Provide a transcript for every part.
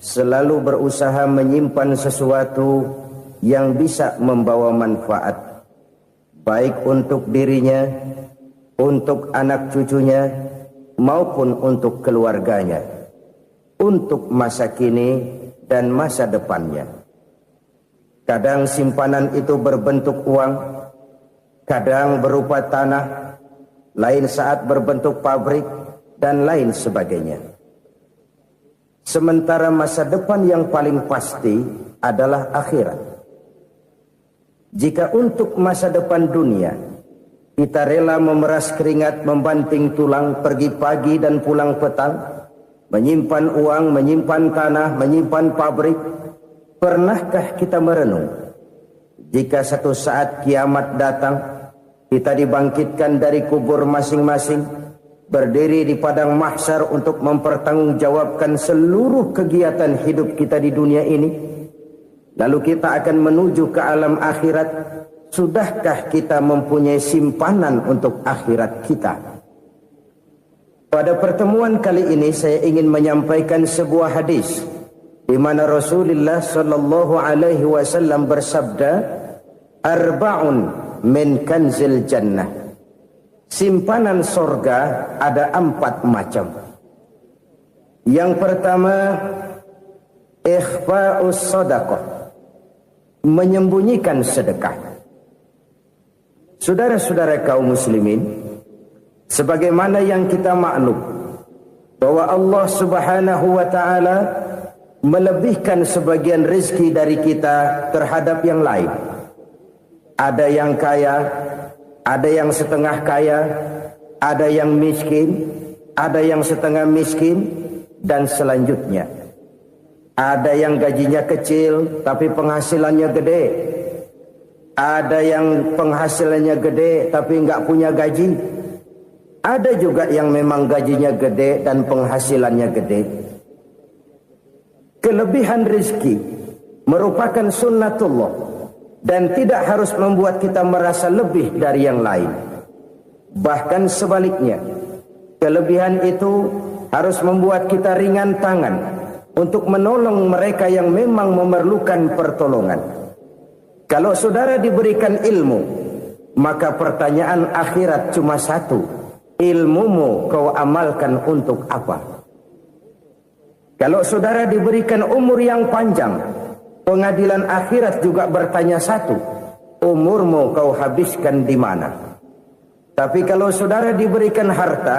selalu berusaha menyimpan sesuatu yang bisa membawa manfaat, baik untuk dirinya, untuk anak cucunya, maupun untuk keluarganya, untuk masa kini dan masa depannya. Kadang simpanan itu berbentuk uang, kadang berupa tanah, lain saat berbentuk pabrik, dan lain sebagainya. Sementara masa depan yang paling pasti adalah akhirat. Jika untuk masa depan dunia kita rela memeras keringat, membanting tulang, pergi pagi dan pulang petang, menyimpan uang, menyimpan tanah, menyimpan pabrik, pernahkah kita merenung jika satu saat kiamat datang, kita dibangkitkan dari kubur masing-masing, berdiri di padang mahsyar untuk mempertanggungjawabkan seluruh kegiatan hidup kita di dunia ini, lalu kita akan menuju ke alam akhirat. Sudahkah kita mempunyai simpanan untuk akhirat kita? Pada pertemuan kali ini saya ingin menyampaikan sebuah hadis di mana Rasulullah sallallahu alaihi wasallam bersabda, "Arba'un min kanzil jannah." Simpanan sorga ada 4 macam. Yang pertama, ikhfa'us sadaqah, menyembunyikan sedekah. Saudara-saudara kaum muslimin, sebagaimana yang kita maklum bahwa Allah Subhanahu wa taala melebihkan sebagian rezeki dari kita terhadap yang lain. Ada yang kaya, ada yang setengah kaya, ada yang miskin, ada yang setengah miskin, dan selanjutnya. Ada yang gajinya kecil tapi penghasilannya gede. Ada yang penghasilannya gede tapi nggak punya gaji. Ada juga yang memang gajinya gede dan penghasilannya gede. Kelebihan rezeki merupakan sunnatullah dan tidak harus membuat kita merasa lebih dari yang lain. Bahkan sebaliknya, kelebihan itu harus membuat kita ringan tangan untuk menolong mereka yang memang memerlukan pertolongan. Kalau saudara diberikan ilmu, maka pertanyaan akhirat cuma satu: ilmumu kau amalkan untuk apa? Kalau saudara diberikan umur yang panjang, pengadilan akhirat juga bertanya satu: umurmu kau habiskan di mana? Tapi kalau saudara diberikan harta,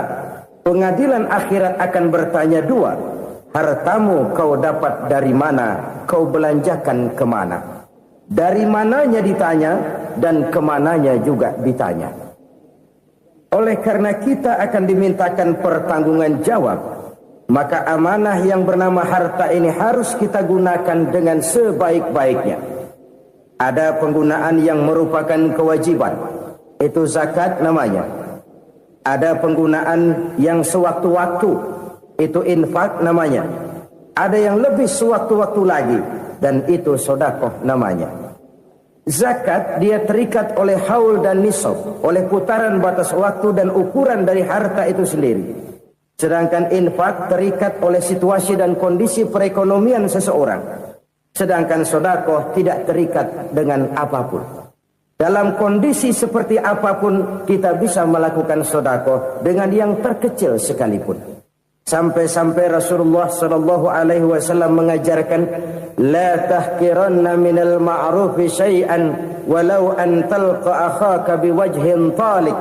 pengadilan akhirat akan bertanya 2: hartamu kau dapat dari mana? Kau belanjakan kemana? Dari mananya ditanya dan kemananya juga ditanya. Oleh karena kita akan dimintakan pertanggungan jawab, maka amanah yang bernama harta ini harus kita gunakan dengan sebaik-baiknya. Ada penggunaan yang merupakan kewajiban, itu zakat namanya. Ada penggunaan yang sewaktu-waktu, itu infak namanya. Ada yang lebih sewaktu-waktu lagi, dan itu sedekah namanya. Zakat dia terikat oleh haul dan nisab, oleh putaran batas waktu dan ukuran dari harta itu sendiri. Sedangkan infak terikat oleh situasi dan kondisi perekonomian seseorang. Sedangkan sedekah tidak terikat dengan apapun. Dalam kondisi seperti apapun kita bisa melakukan sedekah dengan yang terkecil sekalipun. Sampai-sampai Rasulullah sallallahu alaihi wasallam mengajarkan, la tahqiranna minal ma'rufi syai'an walau an talqa akhaka biwajhin talik.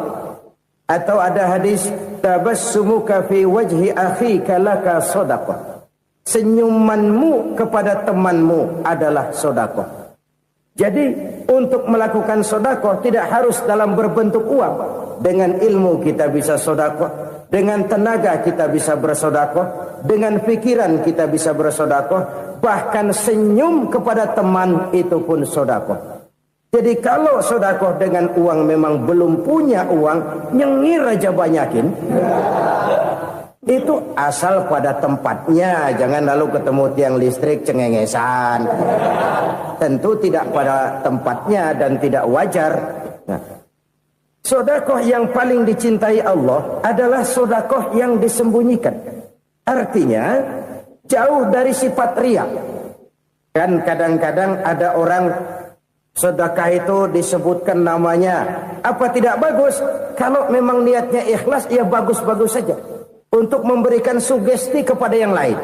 Atau ada hadis, tabassumuka fi wajhi akhika laka shadaqah. Senyumanmu kepada temanmu adalah sedekah. Jadi untuk melakukan sedekah tidak harus dalam berbentuk uang. Dengan ilmu kita bisa sedekah. Dengan tenaga kita bisa bersedekah, dengan pikiran kita bisa bersedekah, bahkan senyum kepada teman itu pun sedekah. Jadi kalau sedekah dengan uang memang belum punya uang, nyengir aja banyakin. Itu asal pada tempatnya, jangan lalu ketemu tiang listrik cengengesan. Tentu tidak pada tempatnya dan tidak wajar. Nah, sedekah yang paling dicintai Allah adalah sedekah yang disembunyikan. Artinya, jauh dari sifat riya. Kan kadang-kadang ada orang sedekah itu disebutkan namanya, apa tidak bagus? Kalau memang niatnya ikhlas, ya bagus-bagus saja. Untuk memberikan sugesti kepada yang lain.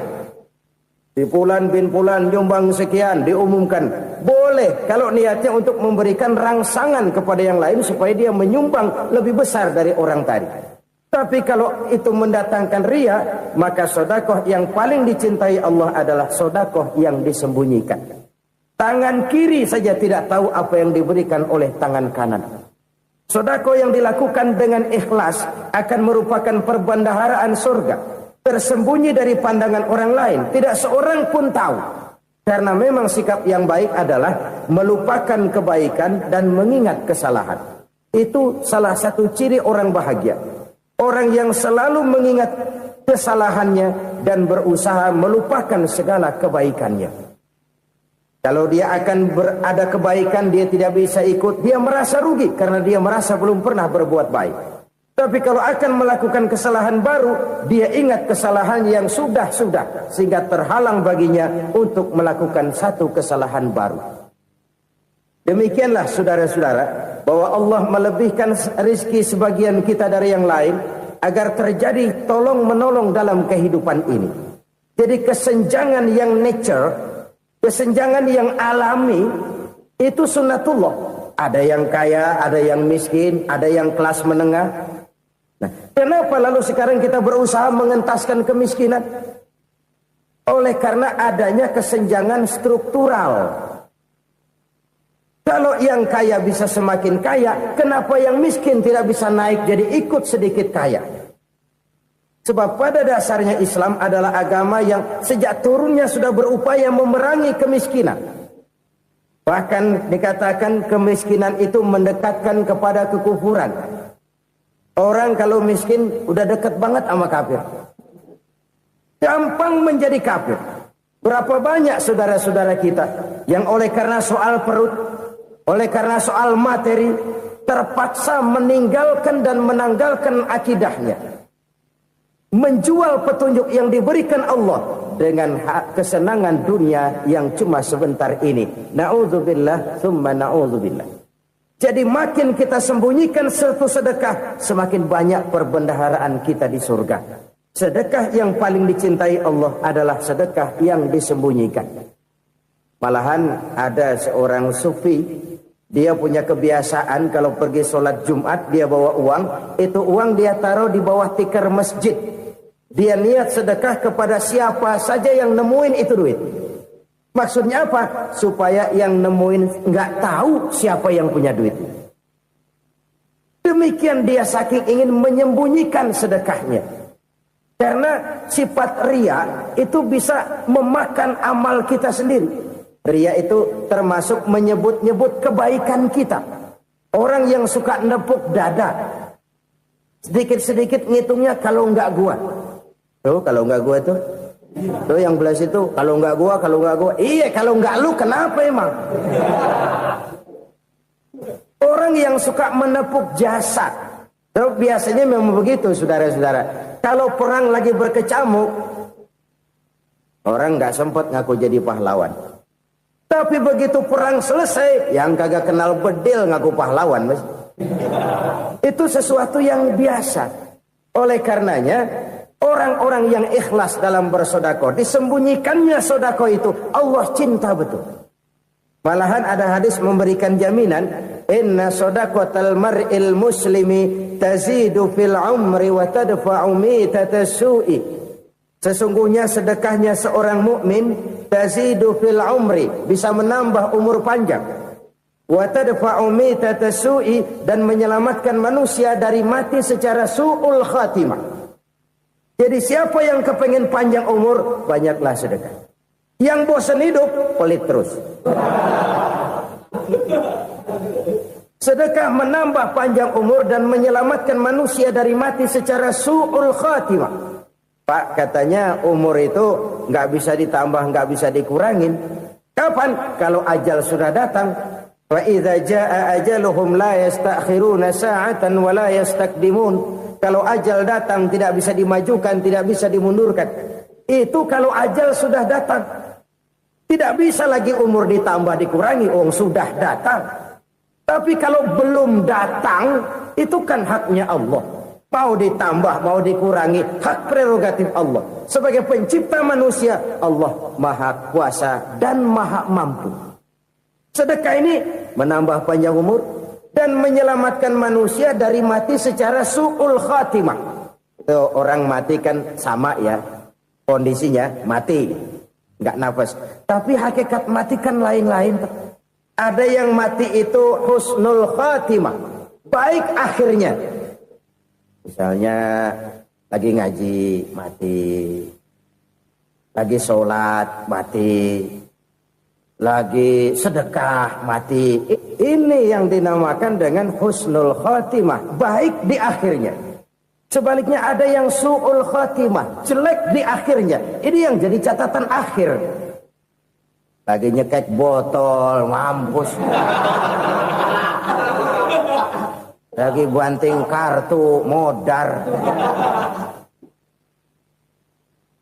Di Fulan bin Fulan nyumbang sekian, diumumkan. Boleh kalau niatnya untuk memberikan rangsangan kepada yang lain supaya dia menyumbang lebih besar dari orang tadi. Tapi kalau itu mendatangkan riya, maka sedekah yang paling dicintai Allah adalah sedekah yang disembunyikan. Tangan kiri saja tidak tahu apa yang diberikan oleh tangan kanan. Sedekah yang dilakukan dengan ikhlas akan merupakan perbendaharaan surga, tersembunyi dari pandangan orang lain, tidak seorang pun tahu. Karena memang sikap yang baik adalah melupakan kebaikan dan mengingat kesalahan. Itu salah satu ciri orang bahagia. Orang yang selalu mengingat kesalahannya dan berusaha melupakan segala kebaikannya. Kalau dia akan ada kebaikan, dia tidak bisa ikut, dia merasa rugi karena dia merasa belum pernah berbuat baik. Tapi kalau akan melakukan kesalahan baru, dia ingat kesalahan yang sudah-sudah, sehingga terhalang baginya untuk melakukan satu kesalahan baru. Demikianlah saudara-saudara, bahwa Allah melebihkan rizki sebagian kita dari yang lain, agar terjadi tolong-menolong dalam kehidupan ini. Jadi kesenjangan yang nature, kesenjangan yang alami, itu sunnatullah. Ada yang kaya, ada yang miskin, ada yang kelas menengah. Nah, kenapa lalu sekarang kita berusaha mengentaskan kemiskinan? Oleh karena adanya kesenjangan struktural. Kalau yang kaya bisa semakin kaya, kenapa yang miskin tidak bisa naik jadi ikut sedikit kaya? Sebab pada dasarnya Islam adalah agama yang sejak turunnya sudah berupaya memerangi kemiskinan. Bahkan dikatakan kemiskinan itu mendekatkan kepada kekufuran. Orang kalau miskin udah dekat banget sama kafir. Gampang menjadi kafir. Berapa banyak saudara-saudara kita yang oleh karena soal perut, oleh karena soal materi, terpaksa meninggalkan dan menanggalkan akidahnya. Menjual petunjuk yang diberikan Allah dengan kesenangan dunia yang cuma sebentar ini. Na'udzubillah, thumma na'udzubillah. Jadi makin kita sembunyikan satu sedekah, semakin banyak perbendaharaan kita di surga. Sedekah yang paling dicintai Allah adalah sedekah yang disembunyikan. Malahan ada seorang sufi, dia punya kebiasaan kalau pergi sholat Jumat dia bawa uang, itu uang dia taruh di bawah tikar masjid. Dia niat sedekah kepada siapa saja yang nemuin itu duit. Maksudnya apa? Supaya yang nemuin nggak tahu siapa yang punya duit. Demikian dia saking ingin menyembunyikan sedekahnya. Karena sifat riya itu bisa memakan amal kita sendiri. Riya itu termasuk menyebut-nyebut kebaikan kita. Orang yang suka nepuk dada, sedikit-sedikit ngitungnya kalau nggak gua. Tuh kalau nggak gua tuh yang belah situ, kalau nggak gua. Iya, kalau nggak lu kenapa emang? Orang yang suka menepuk jasad, tuh biasanya memang begitu, saudara-saudara. Kalau perang lagi berkecamuk, orang nggak sempat ngaku jadi pahlawan. Tapi begitu perang selesai, yang kagak kenal bedil ngaku pahlawan, mas. Itu sesuatu yang biasa. Oleh karenanya, orang-orang yang ikhlas dalam bersedekah, disembunyikannya sedekah itu, Allah cinta betul. Malahan ada hadis memberikan jaminan, inna sedaqatal mar'il muslimi tazidu fil umri wa tadfa'u mitatas su'i. Sesungguhnya sedekahnya seorang mukmin tazidu fil umri, bisa menambah umur panjang. Wa tadfa'u mitatas su'i, dan menyelamatkan manusia dari mati secara su'ul khatimah. Jadi siapa yang kepengen panjang umur, banyaklah sedekah. Yang bosan hidup, pelit terus. Sedekah menambah panjang umur dan menyelamatkan manusia dari mati secara su'ul khatimah. Pak, katanya umur itu nggak bisa ditambah, nggak bisa dikurangin. Kapan? Kalau ajal sudah datang. Wa idza jaa ajaluhum la yastakhiruna sa'atan wa la yastakdimun. Kalau ajal datang tidak bisa dimajukan, tidak bisa dimundurkan. Itu kalau ajal sudah datang. Tidak bisa lagi umur ditambah dikurangi, sudah datang. Tapi kalau belum datang, itu kan haknya Allah. Mau ditambah, mau dikurangi, hak prerogatif Allah. Sebagai pencipta manusia, Allah Maha Kuasa dan Maha Mampu. Sedekah ini menambah panjang umur dan menyelamatkan manusia dari mati secara su'ul khatimah. Itu orang mati kan sama ya, kondisinya mati, nggak nafas. Tapi hakikat mati kan lain-lain. Ada yang mati itu husnul khatimah, baik akhirnya. Misalnya lagi ngaji mati, lagi sholat mati, lagi sedekah mati. Ini yang dinamakan dengan husnul khatimah, baik di akhirnya. Sebaliknya ada yang su'ul khatimah, jelek di akhirnya. Ini yang jadi catatan akhir. Lagi nyekek botol, mampus. Lagi banting kartu, modar.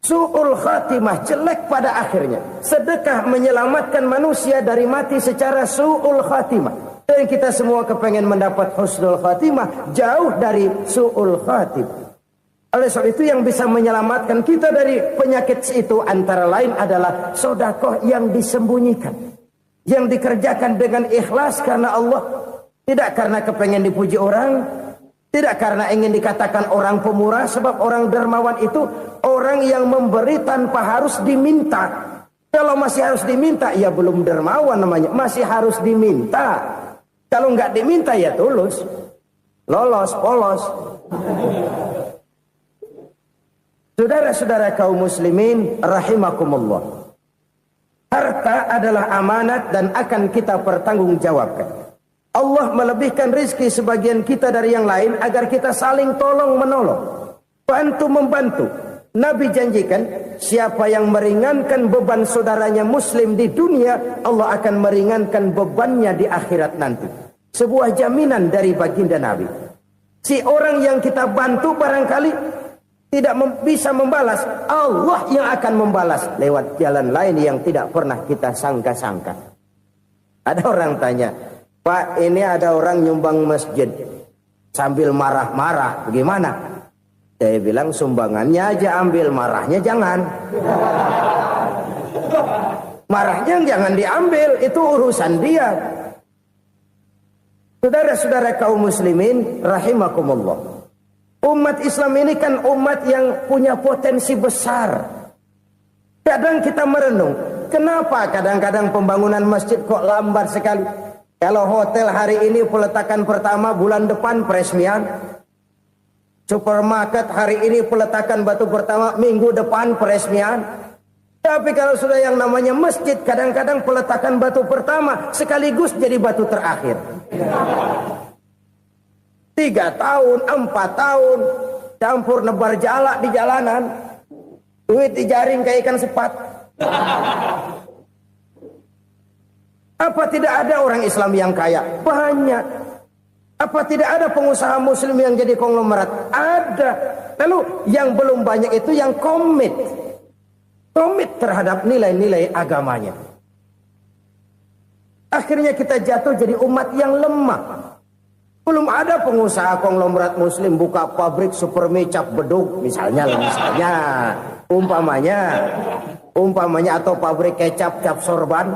Su'ul khatimah, jelek pada akhirnya. Sedekah menyelamatkan manusia dari mati secara su'ul khatimah. Dan kita semua kepengen mendapat husnul khatimah, jauh dari su'ul khatimah. Oleh sebab itu yang bisa menyelamatkan kita dari penyakit itu antara lain adalah sedekah yang disembunyikan. Yang dikerjakan dengan ikhlas karena Allah. Tidak karena kepengen dipuji orang, tidak karena ingin dikatakan orang pemurah, sebab orang dermawan itu orang yang memberi tanpa harus diminta. Kalau masih harus diminta, ya belum dermawan namanya, masih harus diminta. Kalau nggak diminta ya tulus, lolos, polos. Saudara-saudara kaum muslimin rahimakumullah. Harta adalah amanat dan akan kita pertanggungjawabkan. Allah melebihkan rizki sebagian kita dari yang lain agar kita saling tolong menolong, bantu membantu. Nabi janjikan siapa yang meringankan beban saudaranya muslim di dunia, Allah akan meringankan bebannya di akhirat nanti. Sebuah jaminan dari baginda Nabi. Si orang yang kita bantu barangkali tidak bisa membalas, Allah yang akan membalas lewat jalan lain yang tidak pernah kita sangka-sangka. Ada orang tanya, Pak, ini ada orang nyumbang masjid sambil marah-marah, bagaimana? Saya bilang sumbangannya aja ambil, marahnya jangan. Marahnya jangan diambil, itu urusan dia. Saudara-saudara kaum muslimin rahimakumullah. Umat Islam ini kan umat yang punya potensi besar. Kadang kita merenung, kenapa kadang-kadang pembangunan masjid kok lambat sekali? Kalau hotel hari ini peletakan pertama, bulan depan peresmian. Supermarket hari ini peletakan batu pertama, minggu depan peresmian. Tapi kalau sudah yang namanya masjid, kadang-kadang peletakan batu pertama sekaligus jadi batu terakhir. 3 tahun, 4 tahun, campur nebar jalak di jalanan, duit dijaring kayak ikan sepat. Apa tidak ada orang Islam yang kaya? Banyak. Apa tidak ada pengusaha muslim yang jadi konglomerat? Ada. Lalu yang belum banyak itu yang komit terhadap nilai-nilai agamanya. Akhirnya kita jatuh jadi umat yang lemah. Belum ada pengusaha konglomerat muslim buka pabrik supermi cap beduk misalnya umpamanya atau pabrik kecap cap sorban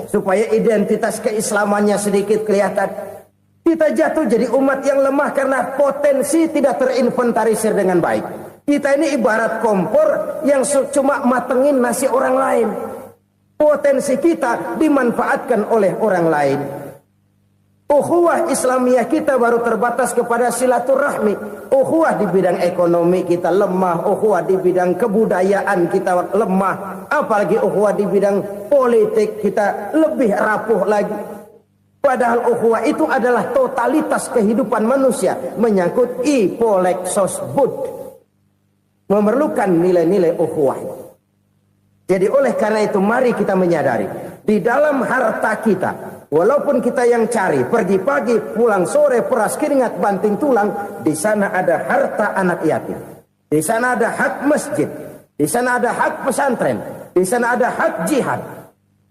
supaya identitas keislamannya sedikit kelihatan. Kita jatuh jadi umat yang lemah karena potensi tidak terinventarisir dengan baik. Kita ini ibarat kompor yang cuma matengin nasi orang lain. Potensi kita dimanfaatkan oleh orang lain. Ukhuwah Islamiyah kita baru terbatas kepada silaturahmi. Ukhuwah di bidang ekonomi kita lemah, ukhuwah di bidang kebudayaan kita lemah, apalagi ukhuwah di bidang politik kita lebih rapuh lagi. Padahal ukhuwah itu adalah totalitas kehidupan manusia, menyangkut ipolexosbud, memerlukan nilai-nilai ukhuwah. Jadi oleh karena itu mari kita menyadari di dalam harta kita, walaupun kita yang cari, pergi pagi, pulang sore, peras keringat, banting tulang, di sana ada harta anak yatim. Di sana ada hak masjid. Di sana ada hak pesantren, di sana ada hak jihad.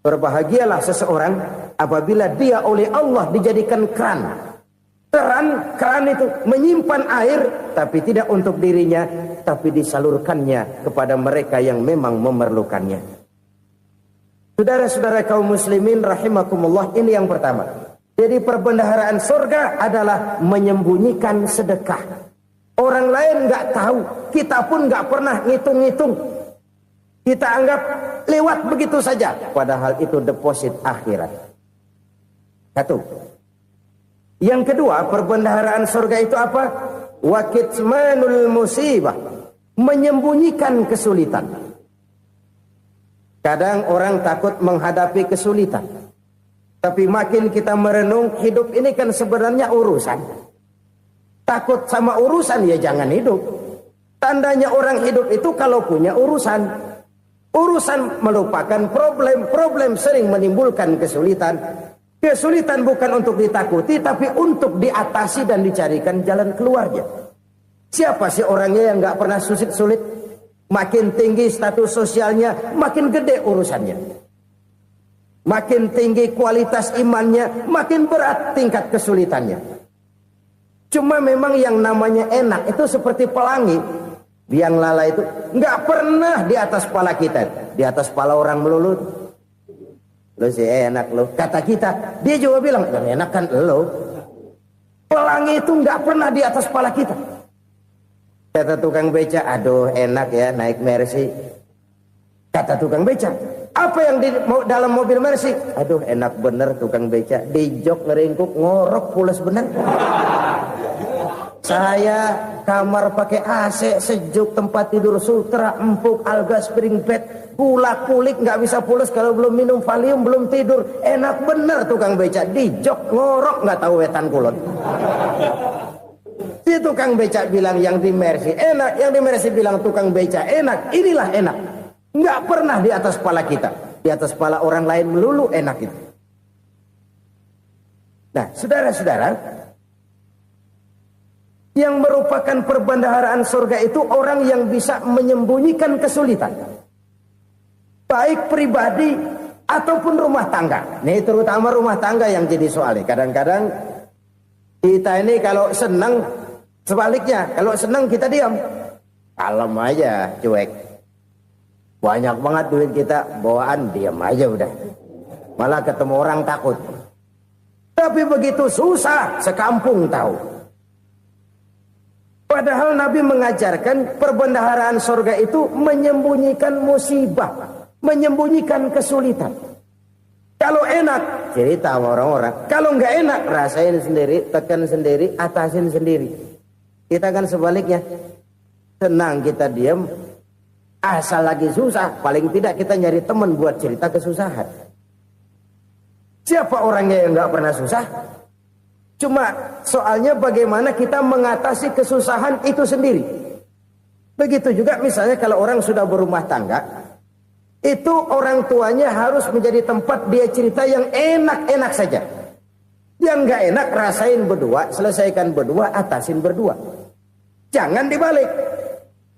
Berbahagialah seseorang apabila dia oleh Allah dijadikan keran. Keran itu menyimpan air, tapi tidak untuk dirinya, tapi disalurkannya kepada mereka yang memang memerlukannya. Saudara-saudara kaum muslimin rahimakumullah, ini yang pertama. Jadi perbendaharaan surga adalah menyembunyikan sedekah. Orang lain nggak tahu, kita pun nggak pernah ngitung-ngitung. Kita anggap lewat begitu saja, padahal itu deposit akhirat. Satu. Yang kedua, perbendaharaan surga itu apa? Wa kitmanul musibah, menyembunyikan kesulitan. Kadang orang takut menghadapi kesulitan. Tapi makin kita merenung, hidup ini kan sebenarnya urusan. Takut sama urusan, ya jangan hidup. Tandanya orang hidup itu kalau punya urusan. Urusan melupakan problem. Problem sering menimbulkan kesulitan. Kesulitan bukan untuk ditakuti, tapi untuk diatasi dan dicarikan jalan keluarnya. Siapa sih orangnya yang gak pernah sulit-sulit? Makin tinggi status sosialnya, makin gede urusannya. Makin tinggi kualitas imannya, makin berat tingkat kesulitannya. Cuma memang yang namanya enak itu seperti pelangi. Biang lala itu nggak pernah di atas kepala kita, di atas kepala orang melulu. Lo sih enak lo, kata kita. Dia juga bilang, yang enak kan lo. Pelangi itu nggak pernah di atas kepala kita. Kata tukang beca, aduh enak ya naik Mercy. Kata tukang beca, apa yang di dalam mobil Mercy? Aduh enak bener tukang beca, di jok ngeringkuk ngorok pulas bener. Saya kamar pakai AC sejuk, tempat tidur sutra empuk, alga spring bed, kulak kulik nggak bisa pulas kalau belum minum Valium, belum tidur. Enak bener tukang beca, di jok ngorok nggak tahu wetan kulon. Si tukang beca bilang yang di Mercy enak, yang di Mercy bilang tukang beca enak. Inilah enak. Nggak pernah di atas kepala kita, di atas kepala orang lain melulu enak itu. Nah, saudara-saudara, yang merupakan perbendaharaan surga itu orang yang bisa menyembunyikan kesulitan, baik pribadi ataupun rumah tangga. Nih terutama rumah tangga yang jadi soalnya. Kadang-kadang kita ini kalau senang, sebaliknya kalau senang kita diam, kalem aja, cuek. Banyak banget duit kita, bawaan diam aja udah. Malah ketemu orang takut. Tapi begitu susah, sekampung tahu. Padahal Nabi mengajarkan perbendaharaan surga itu menyembunyikan musibah, menyembunyikan kesulitan. Kalau enak, cerita sama orang-orang. Kalau nggak enak, rasain sendiri, tekan sendiri, atasin sendiri. Kita kan sebaliknya. Senang kita diam, asal lagi susah, paling tidak kita nyari teman buat cerita kesusahan. Siapa orangnya yang nggak pernah susah? Cuma soalnya bagaimana kita mengatasi kesusahan itu sendiri. Begitu juga misalnya kalau orang sudah berumah tangga, itu orang tuanya harus menjadi tempat dia cerita yang enak-enak saja. Yang nggak enak rasain berdua, selesaikan berdua, atasin berdua. Jangan dibalik.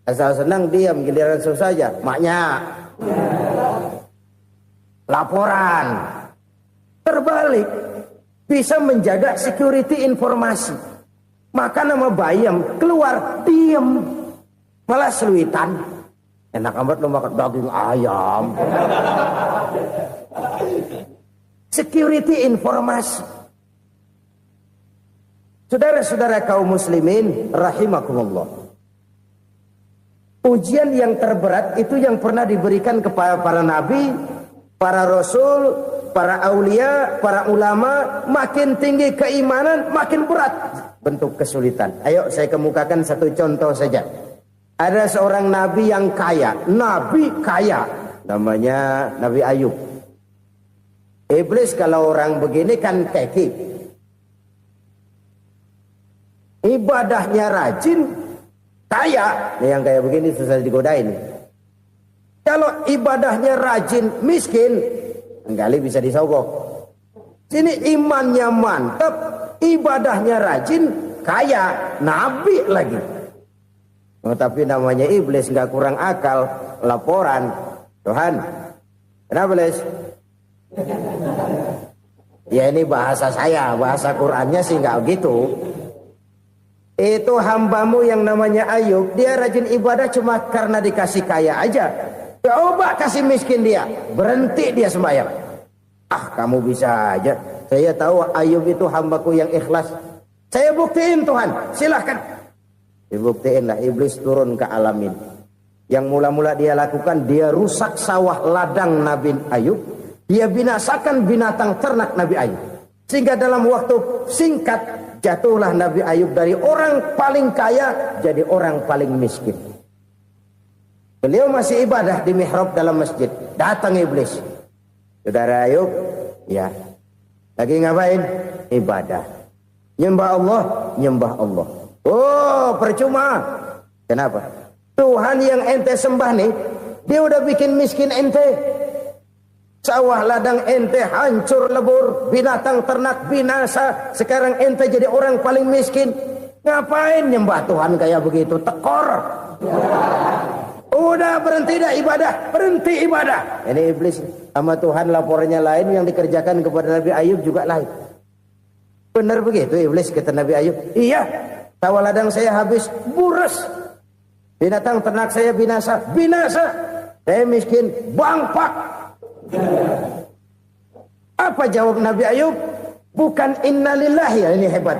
Asal senang diam, giliran susah saja. Maknya laporan. Terbalik. Bisa menjaga security informasi. Makan sama bayam, keluar diem, malah seluitan. Enak amat lo makan daging ayam. Security informasi. Saudara-saudara kaum muslimin rahimakumullah. Ujian yang terberat itu yang pernah diberikan kepada para nabi, para rasul, para aulia, para ulama. Makin tinggi keimanan, makin berat bentuk kesulitan. Ayo saya kemukakan satu contoh saja. Ada seorang nabi yang kaya, nabi kaya, namanya Nabi Ayub. Iblis kalau orang begini kan keki, ibadahnya rajin, kaya. Nih yang kayak begini susah digodain. Kalau ibadahnya rajin, miskin, kali bisa disogok. Sini imannya mantap, ibadahnya rajin, kaya, nabi lagi. Tapi namanya iblis, nggak kurang akal. Laporan, Tuhan, kenapa Les? Ya ini bahasa saya, bahasa Qur'annya sih nggak gitu. Itu hambamu yang namanya Ayub, dia rajin ibadah cuma karena dikasih kaya aja. Coba kasih miskin dia, berhenti dia sembahyang. Ah, kamu bisa aja. Saya tahu Ayub itu hambaku yang ikhlas. Saya buktiin Tuhan, silahkan. Dibuktiin lah, iblis turun ke alamin. Yang mula-mula dia lakukan, dia rusak sawah ladang Nabi Ayub. Dia binasakan binatang ternak Nabi Ayub. Sehingga dalam waktu singkat, jatuhlah Nabi Ayub dari orang paling kaya, jadi orang paling miskin. Beliau masih ibadah di mihrab dalam masjid. Datang iblis. Saudara Ayub, ya, lagi ngapain? Ibadah. Nyembah Allah, nyembah Allah. Oh, percuma. Kenapa? Tuhan yang ente sembah nih, dia udah bikin miskin ente. Sawah ladang ente hancur lebur, binatang ternak binasa. Sekarang ente jadi orang paling miskin. Ngapain nyembah Tuhan kayak begitu? Tekor. Udah berhenti dah ibadah, berhenti ibadah. Ini iblis sama Tuhan laporannya lain, yang dikerjakan kepada Nabi Ayub juga lain. Benar begitu iblis, kata Nabi Ayub. Iya, sawah ladang saya habis, buras. Binatang ternak saya binasa, binasa. Saya miskin, bangpak. Apa jawab Nabi Ayub? Bukan innalillahi, ya, ini hebat.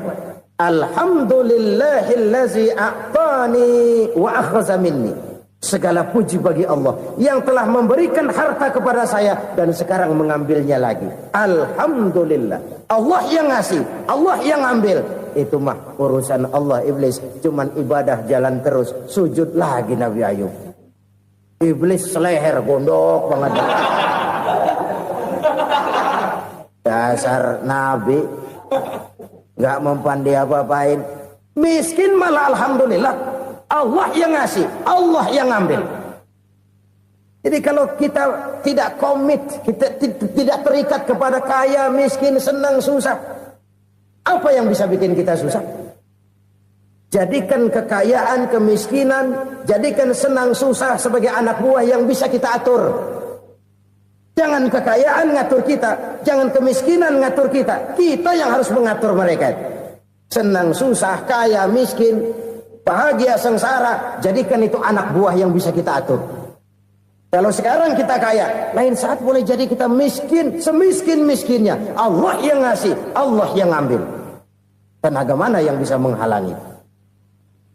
Alhamdulillahillazi a'tani wa akhza minni. Segala puji bagi Allah yang telah memberikan harta kepada saya dan sekarang mengambilnya lagi. Alhamdulillah. Allah yang ngasih, Allah yang ambil. Itu mah urusan Allah. Iblis cuman ibadah jalan terus, sujud lagi Nabi Ayub. Iblis seleher gondok banget. Dasar Nabi nggak mempan dia apa-apain. Miskin malah alhamdulillah. Allah yang ngasih, Allah yang ambil. Jadi kalau kita tidak komit, kita tidak terikat kepada kaya, miskin, senang, susah, apa yang bisa bikin kita susah? Jadikan kekayaan, kemiskinan, jadikan senang, susah sebagai anak buah yang bisa kita atur. Jangan kekayaan ngatur kita, jangan kemiskinan ngatur kita. Kita yang harus mengatur mereka. Senang, susah, kaya, miskin, bahagia, sengsara, jadikan itu anak buah yang bisa kita atur. Kalau sekarang kita kaya, lain saat boleh jadi kita miskin, semiskin-miskinnya. Allah yang ngasih, Allah yang ambil. Tenaga mana yang bisa menghalangi?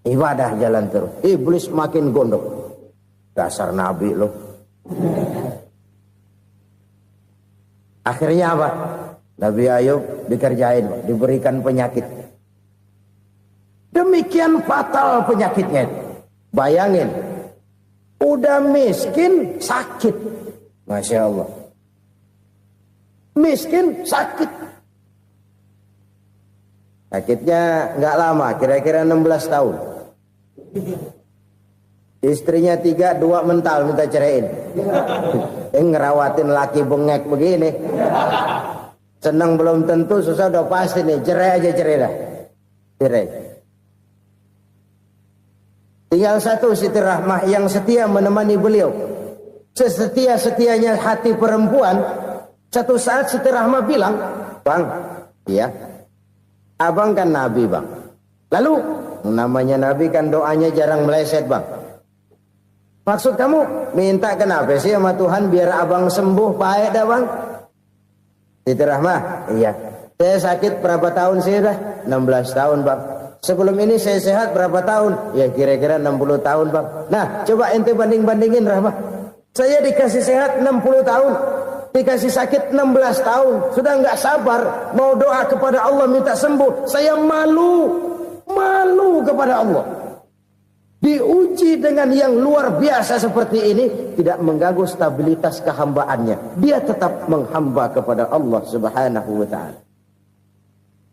Ibadah jalan terus. Iblis makin gondok. Dasar Nabi loh. Akhirnya apa? Nabi Ayub dikerjain, diberikan penyakit. Demikian fatal penyakitnya. Bayangin, udah miskin sakit. Masya Allah. Miskin sakit. Sakitnya nggak lama, kira-kira 16 tahun. Istrinya 3, 2 mental minta ceraiin. Ngerawatin laki bengek begini. Senang belum tentu, susah udah pasti nih. Cerai aja, cerai dah. Cerai. Tinggal satu Siti Rahmah yang setia menemani beliau. Sesetia-setianya hati perempuan. Satu saat Siti Rahmah bilang, "Bang, iya, abang kan Nabi, Bang. Lalu, namanya Nabi kan doanya jarang meleset, Bang. Maksud kamu minta kenapa sih sama Tuhan biar abang sembuh baik dah, Bang?" Siti Rahmah, iya. Saya sakit berapa tahun sih dah? 16 tahun, Bang. Sebelum ini saya sehat berapa tahun? Ya kira-kira 60 tahun, Bang. Nah, coba ente banding-bandingin, Rahmah. Saya dikasih sehat 60 tahun. Dikasih sakit 16 tahun. Sudah nggak sabar. Mau doa kepada Allah minta sembuh. Saya malu. Malu kepada Allah. Diuji dengan yang luar biasa seperti ini, tidak mengganggu stabilitas kehambaannya. Dia tetap menghamba kepada Allah Subhanahu wa ta'ala.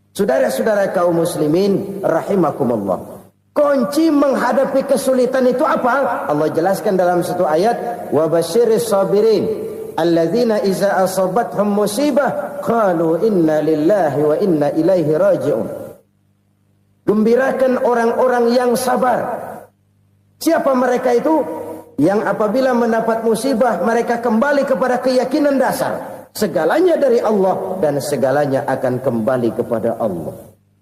Saudara-saudara kaum muslimin rahimakumullah. Kunci menghadapi kesulitan itu apa? Allah jelaskan dalam satu ayat, wa basyiris sabirin alladzina iza asabathum musibah qalu inna lillahi wa inna ilaihi raji'un. Gembirakan orang-orang yang sabar Siapa mereka itu? Yang apabila mendapat musibah mereka kembali kepada keyakinan dasar, segalanya dari Allah dan segalanya akan kembali kepada Allah.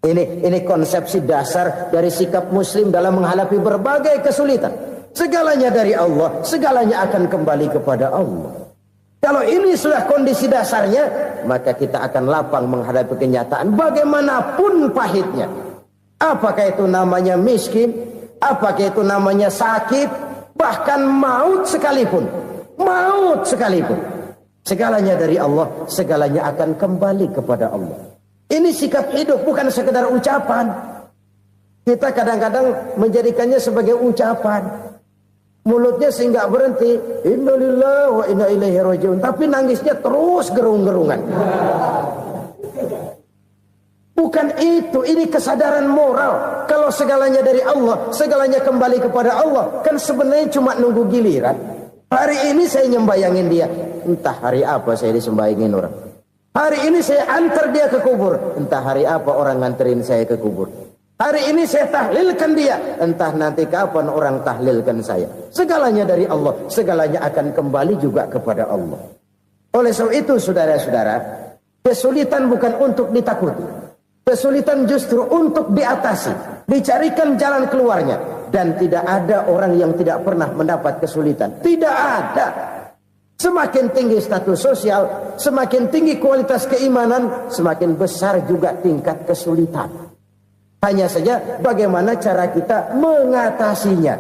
Ini konsepsi dasar dari sikap muslim dalam menghadapi berbagai kesulitan. Segalanya dari Allah, segalanya akan kembali kepada Allah. Kalau ini sudah kondisi dasarnya, maka kita akan lapang menghadapi kenyataan bagaimanapun pahitnya. Apakah itu namanya miskin, apakah itu namanya sakit, bahkan maut sekalipun. Maut sekalipun. Segalanya dari Allah, segalanya akan kembali kepada Allah. Ini sikap hidup, bukan sekedar ucapan. Kita kadang-kadang menjadikannya sebagai ucapan. Mulutnya sehingga berhenti, innalillahi wa inna ilaihi rajiun, tapi nangisnya terus gerung-gerungan. Bukan itu, ini kesadaran moral. Kalau segalanya dari Allah, segalanya kembali kepada Allah, kan sebenarnya cuma nunggu giliran. Hari ini saya nyembayangin dia, entah hari apa saya disembayangin orang. Hari ini saya antar dia ke kubur, entah hari apa orang nganterin saya ke kubur. Hari ini saya tahlilkan dia, entah nanti kapan orang tahlilkan saya. Segalanya dari Allah, segalanya akan kembali juga kepada Allah. Oleh sebab itu saudara-saudara, kesulitan bukan untuk ditakuti. Kesulitan justru untuk diatasi, dicarikan jalan keluarnya. Dan tidak ada orang yang tidak pernah mendapat kesulitan. Tidak ada. Semakin tinggi status sosial, semakin tinggi kualitas keimanan, semakin besar juga tingkat kesulitan. Hanya saja bagaimana cara kita mengatasinya.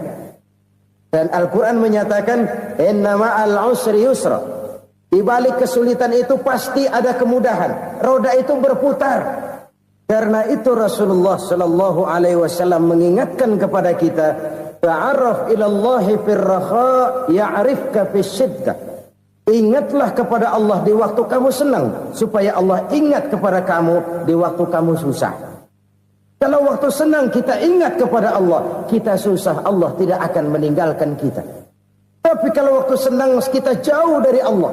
Dan Al-Quran menyatakan, inna ma'al usri yusra. Di balik kesulitan itu pasti ada kemudahan. Roda itu berputar. Karena itu Rasulullah sallallahu alaihi wasallam mengingatkan kepada kita, ta'arraf ilallahi fir rakha ya'rifka fis syiddah. Ingatlah kepada Allah di waktu kamu senang, supaya Allah ingat kepada kamu di waktu kamu susah. Kalau waktu senang kita ingat kepada Allah, kita susah, Allah tidak akan meninggalkan kita. Tapi kalau waktu senang kita jauh dari Allah,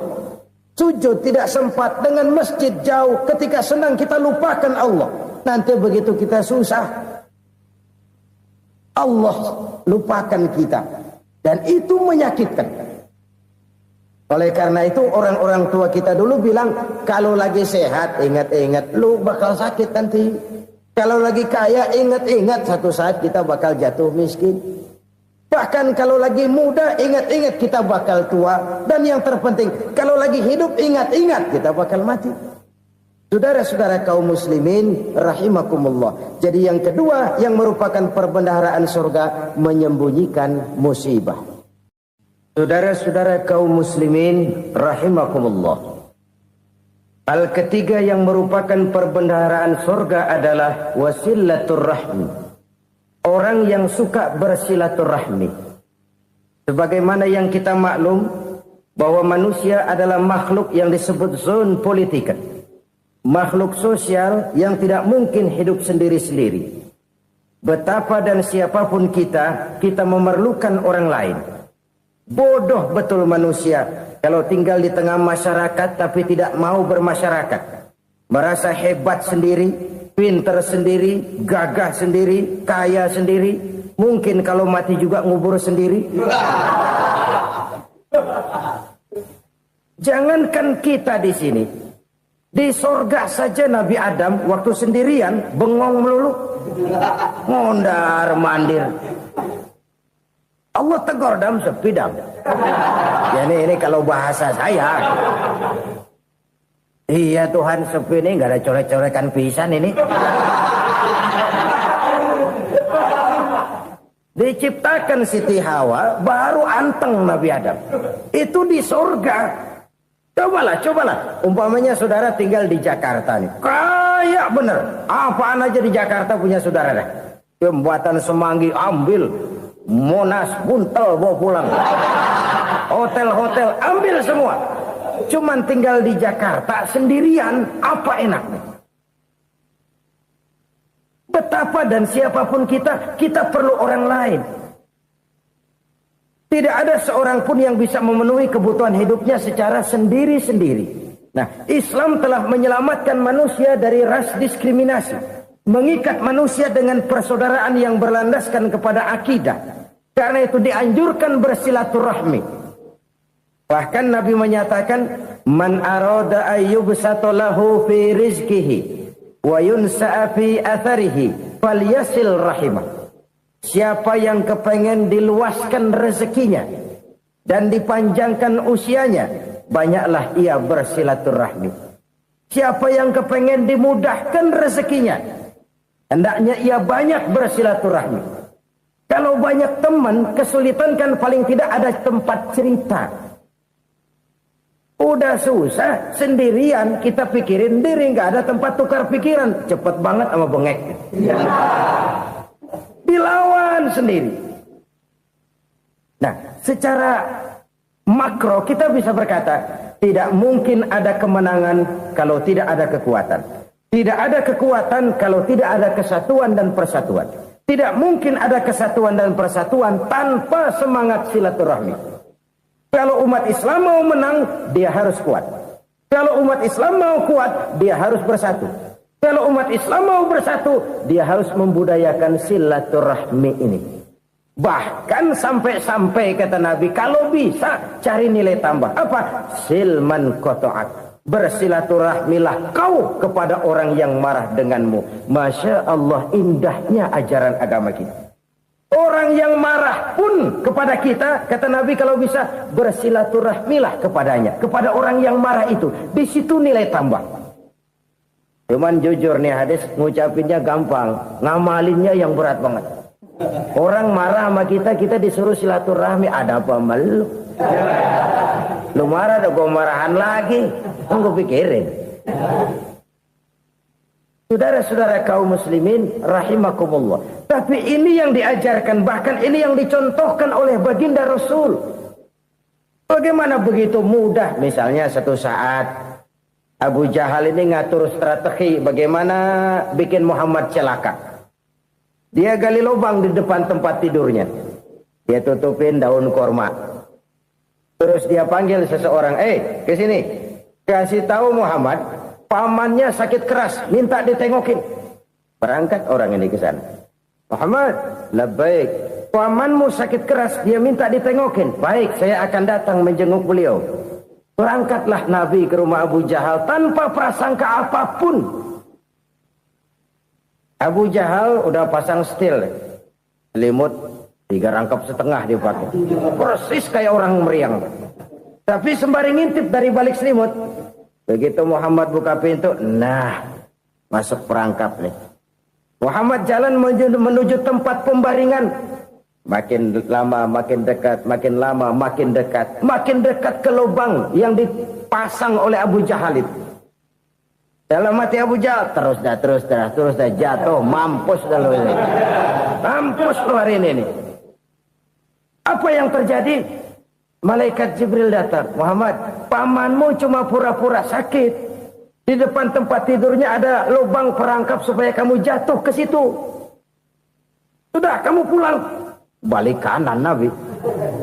sujud tidak sempat, dengan masjid jauh, ketika senang kita lupakan Allah. Nanti begitu kita susah, Allah lupakan kita. Dan itu menyakitkan. Oleh karena itu orang-orang tua kita dulu bilang, kalau lagi sehat ingat-ingat lu bakal sakit nanti. Kalau lagi kaya ingat-ingat satu saat kita bakal jatuh miskin. Bahkan kalau lagi muda ingat-ingat kita bakal tua. Dan yang terpenting kalau lagi hidup ingat-ingat kita bakal mati. Saudara-saudara kaum muslimin rahimakumullah. Jadi yang kedua yang merupakan perbendaharaan surga, menyembunyikan musibah. Saudara-saudara kaum muslimin rahimakumullah. Hal ketiga yang merupakan perbendaharaan surga adalah wasilatur rahmi. Orang yang suka bersilaturahmi. Sebagaimana yang kita maklum bahwa manusia adalah makhluk yang disebut zon politika. Makhluk sosial yang tidak mungkin hidup sendiri-sendiri. Betapa dan siapapun kita memerlukan orang lain. Bodoh betul manusia kalau tinggal di tengah masyarakat tapi tidak mau bermasyarakat. Merasa hebat sendiri, pintar sendiri, gagah sendiri, kaya sendiri. Mungkin kalau mati juga ngubur sendiri. Jangankan kita di sini, di sorga saja Nabi Adam waktu sendirian bengong melulu, ngondar mandir. Allah tegur dam sepi dam. Ya ini kalau bahasa saya. Iya Tuhan sepi ini nggak ada coret-coretan pisan ini. Diciptakan Siti Hawa baru anteng Nabi Adam. Itu di surga. Cobalah. Umpamanya saudara tinggal di Jakarta nih. Kayak bener. Apaan aja di Jakarta punya saudara dah. Jembatan Semanggi ambil. Monas buntel bawa pulang. Hotel-hotel ambil semua. Cuman tinggal di Jakarta sendirian, apa enaknya? Betapa dan siapapun kita perlu orang lain. Tidak ada seorang pun yang bisa memenuhi kebutuhan hidupnya secara sendiri-sendiri. Nah, Islam telah menyelamatkan manusia dari ras diskriminasi. Mengikat manusia dengan persaudaraan yang berlandaskan kepada akidah. Karena itu dianjurkan bersilaturahmi. Bahkan Nabi menyatakan, man arada ayyubsata lahu fi rizqihi wa yunsa'a fi atharihi falyasil rahimah. Siapa yang kepengen diluaskan rezekinya dan dipanjangkan usianya, banyaklah ia bersilaturahmi. Siapa yang kepengen dimudahkan rezekinya, hendaknya ia banyak bersilaturahmi. Kalau banyak teman, kesulitan kan paling tidak ada tempat cerita. Udah susah, sendirian kita pikirin diri, nggak ada tempat tukar pikiran. Cepet banget sama bengek. Dilawan sendiri. Nah, secara makro kita bisa berkata, tidak mungkin ada kemenangan kalau tidak ada kekuatan. Tidak ada kekuatan kalau tidak ada kesatuan dan persatuan. Tidak mungkin ada kesatuan dan persatuan tanpa semangat silaturahmi. Kalau umat Islam mau menang, dia harus kuat. Kalau umat Islam mau kuat, dia harus bersatu. Kalau umat Islam mau bersatu, dia harus membudayakan silaturahmi ini. Bahkan sampai-sampai kata Nabi, kalau bisa cari nilai tambah. Apa? Silman qata'ak. Bersilaturahmilah kau kepada orang yang marah denganmu. Masya Allah, indahnya ajaran agama kita. Orang yang marah pun kepada kita, kata Nabi, kalau bisa bersilaturahmilah kepadanya. Kepada orang yang marah itu. Di situ nilai tambah. Cuman jujur nih hadis, ngucapinnya gampang, ngamalinnya yang berat banget. Orang marah sama kita, kita disuruh silaturahmi. Ada apa malu? Lu marah, ada gue marahan lagi. Gue pikirin. Saudara-saudara kaum muslimin rahimakumullah. Tapi ini yang diajarkan, bahkan ini yang dicontohkan oleh baginda Rasul. Bagaimana begitu mudah, misalnya satu saat Abu Jahal ini ngatur strategi bagaimana bikin Muhammad celaka. Dia gali lubang di depan tempat tidurnya. Dia tutupin daun korma. Terus dia panggil seseorang, ke sini. Kasih tahu Muhammad, pamannya sakit keras, minta ditengokin. Berangkat orang ini ke sana. Muhammad, labbaik. Pamanmu sakit keras, dia minta ditengokin. Baik, saya akan datang menjenguk beliau. Berangkatlah Nabi ke rumah Abu Jahal tanpa prasangka apapun. Abu Jahal udah pasang setil, selimut 3 rangkap setengah dipakai, persis kayak orang meriang. Tapi sembari ngintip dari balik selimut, begitu Muhammad buka pintu, nah masuk perangkap nih. Muhammad jalan menuju tempat pembaringan. Makin lama makin dekat, makin lama makin dekat, makin dekat ke lubang yang dipasang oleh Abu Jahal itu. Dalam hati Abu Jahal, terus dah jatuh, mampus dah lo ini. Mampus lo hari ini nih. Apa yang terjadi? Malaikat Jibril datang. Muhammad, pamanmu cuma pura-pura sakit. Di depan tempat tidurnya ada lubang perangkap supaya kamu jatuh ke situ. Sudah, kamu pulang. Balik kanan Nabi.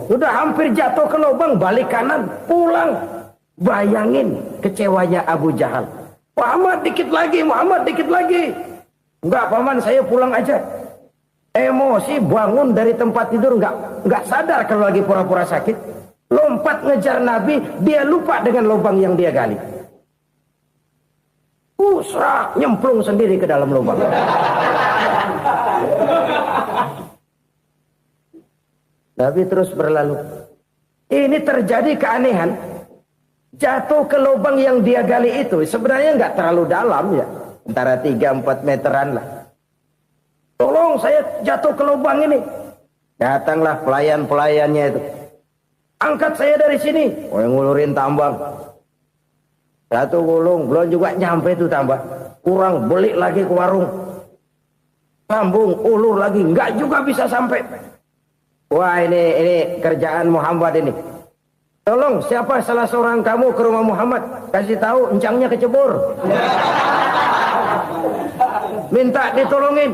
Sudah hampir jatuh ke lubang, balik kanan, pulang. Bayangin kecewanya Abu Jahal. Muhammad dikit lagi, Muhammad dikit lagi. Enggak paman, saya pulang aja. Emosi bangun dari tempat tidur, enggak sadar kalau lagi pura-pura sakit. Lompat ngejar Nabi, dia lupa dengan lubang yang dia gali. Serak, nyemplung sendiri ke dalam lubang. Nabi terus berlalu. Ini terjadi keanehan. Jatuh ke lubang yang dia gali itu sebenarnya nggak terlalu dalam ya, antara 3-4 meteran lah. Tolong saya jatuh ke lubang ini. Datanglah pelayan-pelayannya itu. Angkat saya dari sini. Oh, yang ngulurin tambang. Satu gulung, belum juga nyampe itu tambang. Kurang, beli lagi ke warung. Sambung, ulur lagi, nggak juga bisa sampai. Wah, ini kerjaan Muhammad ini. Tolong, siapa salah seorang kamu ke rumah Muhammad, kasih tahu encangnya kecebur. Minta ditolongin.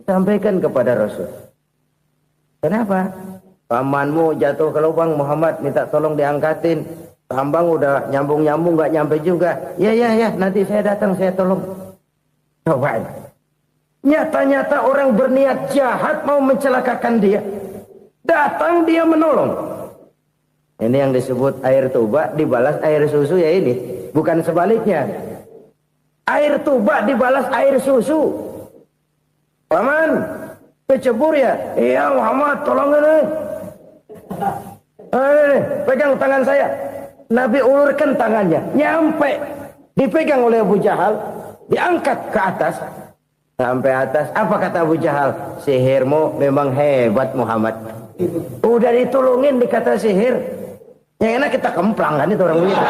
Sampaikan kepada Rasul. Kenapa? Pamanmu jatuh ke lubang, Muhammad minta tolong diangkatin. Tambang udah nyambung-nyambung nggak nyampe juga. Ya, nanti saya datang, saya tolong. Coba. Nyata-nyata orang berniat jahat mau mencelakakan dia. Datang dia menolong. Ini yang disebut air tuba dibalas air susu ya ini. Bukan sebaliknya. Air tuba dibalas air susu. Paman, kecebur ya? Iya Muhammad, tolong ini. Pegang tangan saya. Nabi ulurkan tangannya. Nyampe. Dipegang oleh Abu Jahal. Diangkat ke atas. Sampai atas. Apa kata Abu Jahal? Sihirmu memang hebat Muhammad. Udah ditolongin dikata sihir. Yang enak kita kemplang kan itu orang begitu.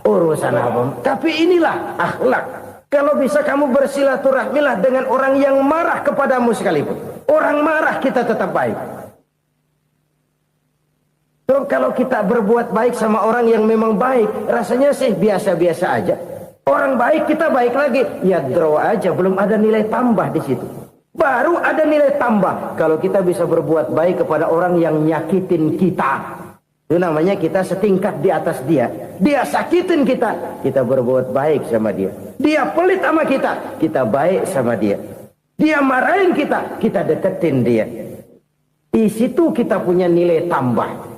Urusan apa? Tapi inilah akhlak. Kalau bisa kamu bersilaturahmilah dengan orang yang marah kepadamu sekalipun. Orang marah kita tetap baik. So, kalau kita berbuat baik sama orang yang memang baik, rasanya sih biasa-biasa aja. Orang baik kita baik lagi, ya draw aja, belum ada nilai tambah di situ. Baru ada nilai tambah kalau kita bisa berbuat baik kepada orang yang nyakitin kita. Itu namanya kita setingkat di atas dia. Dia sakitin kita, kita berbuat baik sama dia. Dia pelit sama kita, kita baik sama dia. Dia marahin kita, kita deketin dia. Di situ kita punya nilai tambah.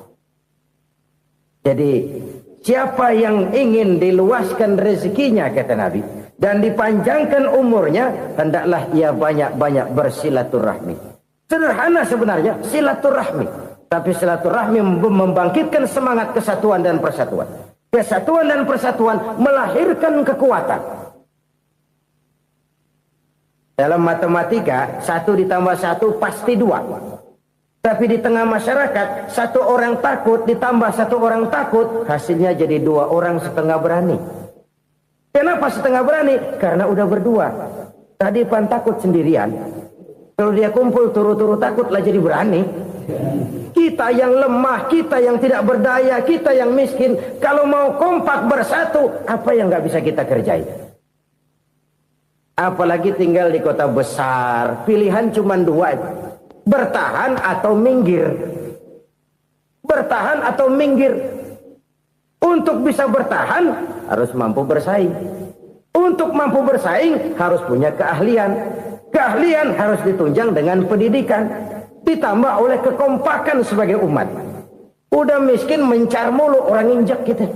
Jadi siapa yang ingin diluaskan rezekinya kata Nabi dan dipanjangkan umurnya, hendaklah ia banyak-banyak bersilaturahmi. Sederhana sebenarnya silaturahmi, tapi silaturahmi membangkitkan semangat kesatuan dan persatuan. Kesatuan dan persatuan melahirkan kekuatan. Dalam matematika 1 ditambah 1 pasti 2. Tapi di tengah masyarakat 1 orang takut ditambah 1 orang takut, hasilnya jadi 2 orang setengah berani. Kenapa setengah berani? Karena udah berdua. Tadi pan takut sendirian. Kalau dia kumpul turu-turu takutlah jadi berani. Kita yang lemah, kita yang tidak berdaya, kita yang miskin, kalau mau kompak bersatu, apa yang nggak bisa kita kerjain? Apalagi tinggal di kota besar, pilihan cuma 2. Bertahan atau minggir. Bertahan atau minggir. Untuk bisa bertahan harus mampu bersaing. Untuk mampu bersaing harus punya keahlian. Keahlian harus ditunjang dengan pendidikan, ditambah oleh kekompakan sebagai umat. Udah miskin mencar mulu, orang injak kita.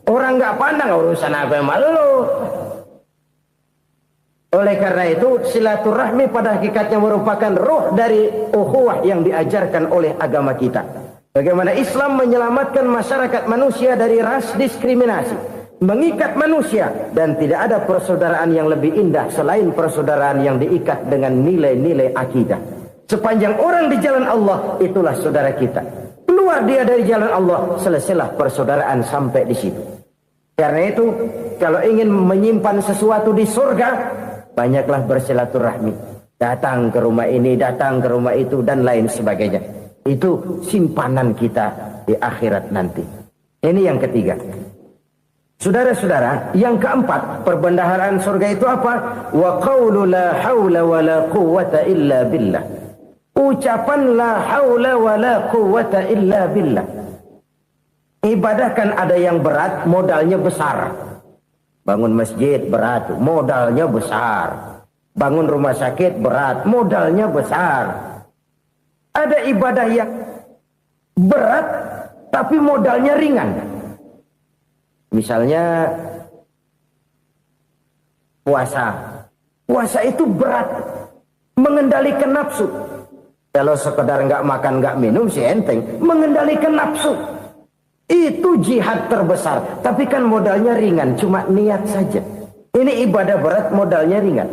Orang nggak pandang urusan apa yang malu. Oleh karena itu silaturahmi pada hakikatnya merupakan roh dari ukhuwah yang diajarkan oleh agama kita. Bagaimana Islam menyelamatkan masyarakat manusia dari ras diskriminasi, mengikat manusia, dan tidak ada persaudaraan yang lebih indah selain persaudaraan yang diikat dengan nilai-nilai akidah. Sepanjang orang di jalan Allah, itulah saudara kita. Keluar dia dari jalan Allah, selesailah persaudaraan sampai di situ. Karena itu, kalau ingin menyimpan sesuatu di surga, banyaklah bersilaturahmi. Datang ke rumah ini, datang ke rumah itu, dan lain sebagainya. Itu simpanan kita di akhirat nanti. Ini yang ketiga. Saudara-saudara, yang keempat, perbendaharaan surga itu apa? Wa qawlu la hawla wa la quwwata illa billah. Ucapan la hawla wa la quwwata illa billah. Ibadah kan ada yang berat, modalnya besar. Bangun masjid berat, modalnya besar. Bangun rumah sakit berat, modalnya besar. Ada ibadah yang berat, tapi modalnya ringan. Misalnya puasa. Puasa itu berat, mengendalikan nafsu. Kalau sekedar nggak makan nggak minum sih enteng, mengendalikan nafsu. Itu jihad terbesar. Tapi kan modalnya ringan, cuma niat saja. Ini ibadah berat, modalnya ringan.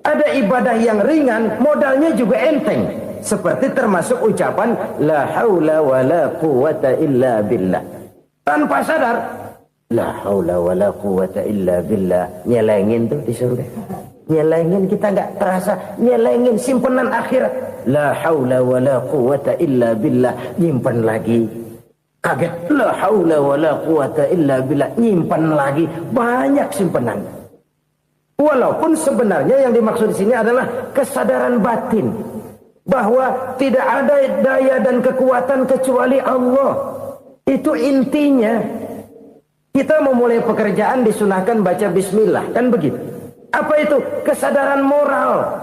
Ada ibadah yang ringan, modalnya juga enteng. Seperti termasuk ucapan la haula wa la quwwata illa billah. Tanpa sadar, la haula wa la quwwata illa billah. Nyelengin tuh di surga. Nyelengin, kita nggak terasa. Nyelengin simpenan akhirat. La haula wa la quwwata illa billah. Nyimpen lagi. Kaget, la haula wa la quwata illa billah, nyimpan lagi, banyak simpanan. Walaupun sebenarnya yang dimaksud di sini adalah kesadaran batin bahwa tidak ada daya dan kekuatan kecuali Allah. Itu intinya. Kita memulai pekerjaan disunahkan baca bismillah, kan begitu. Apa itu? Kesadaran moral.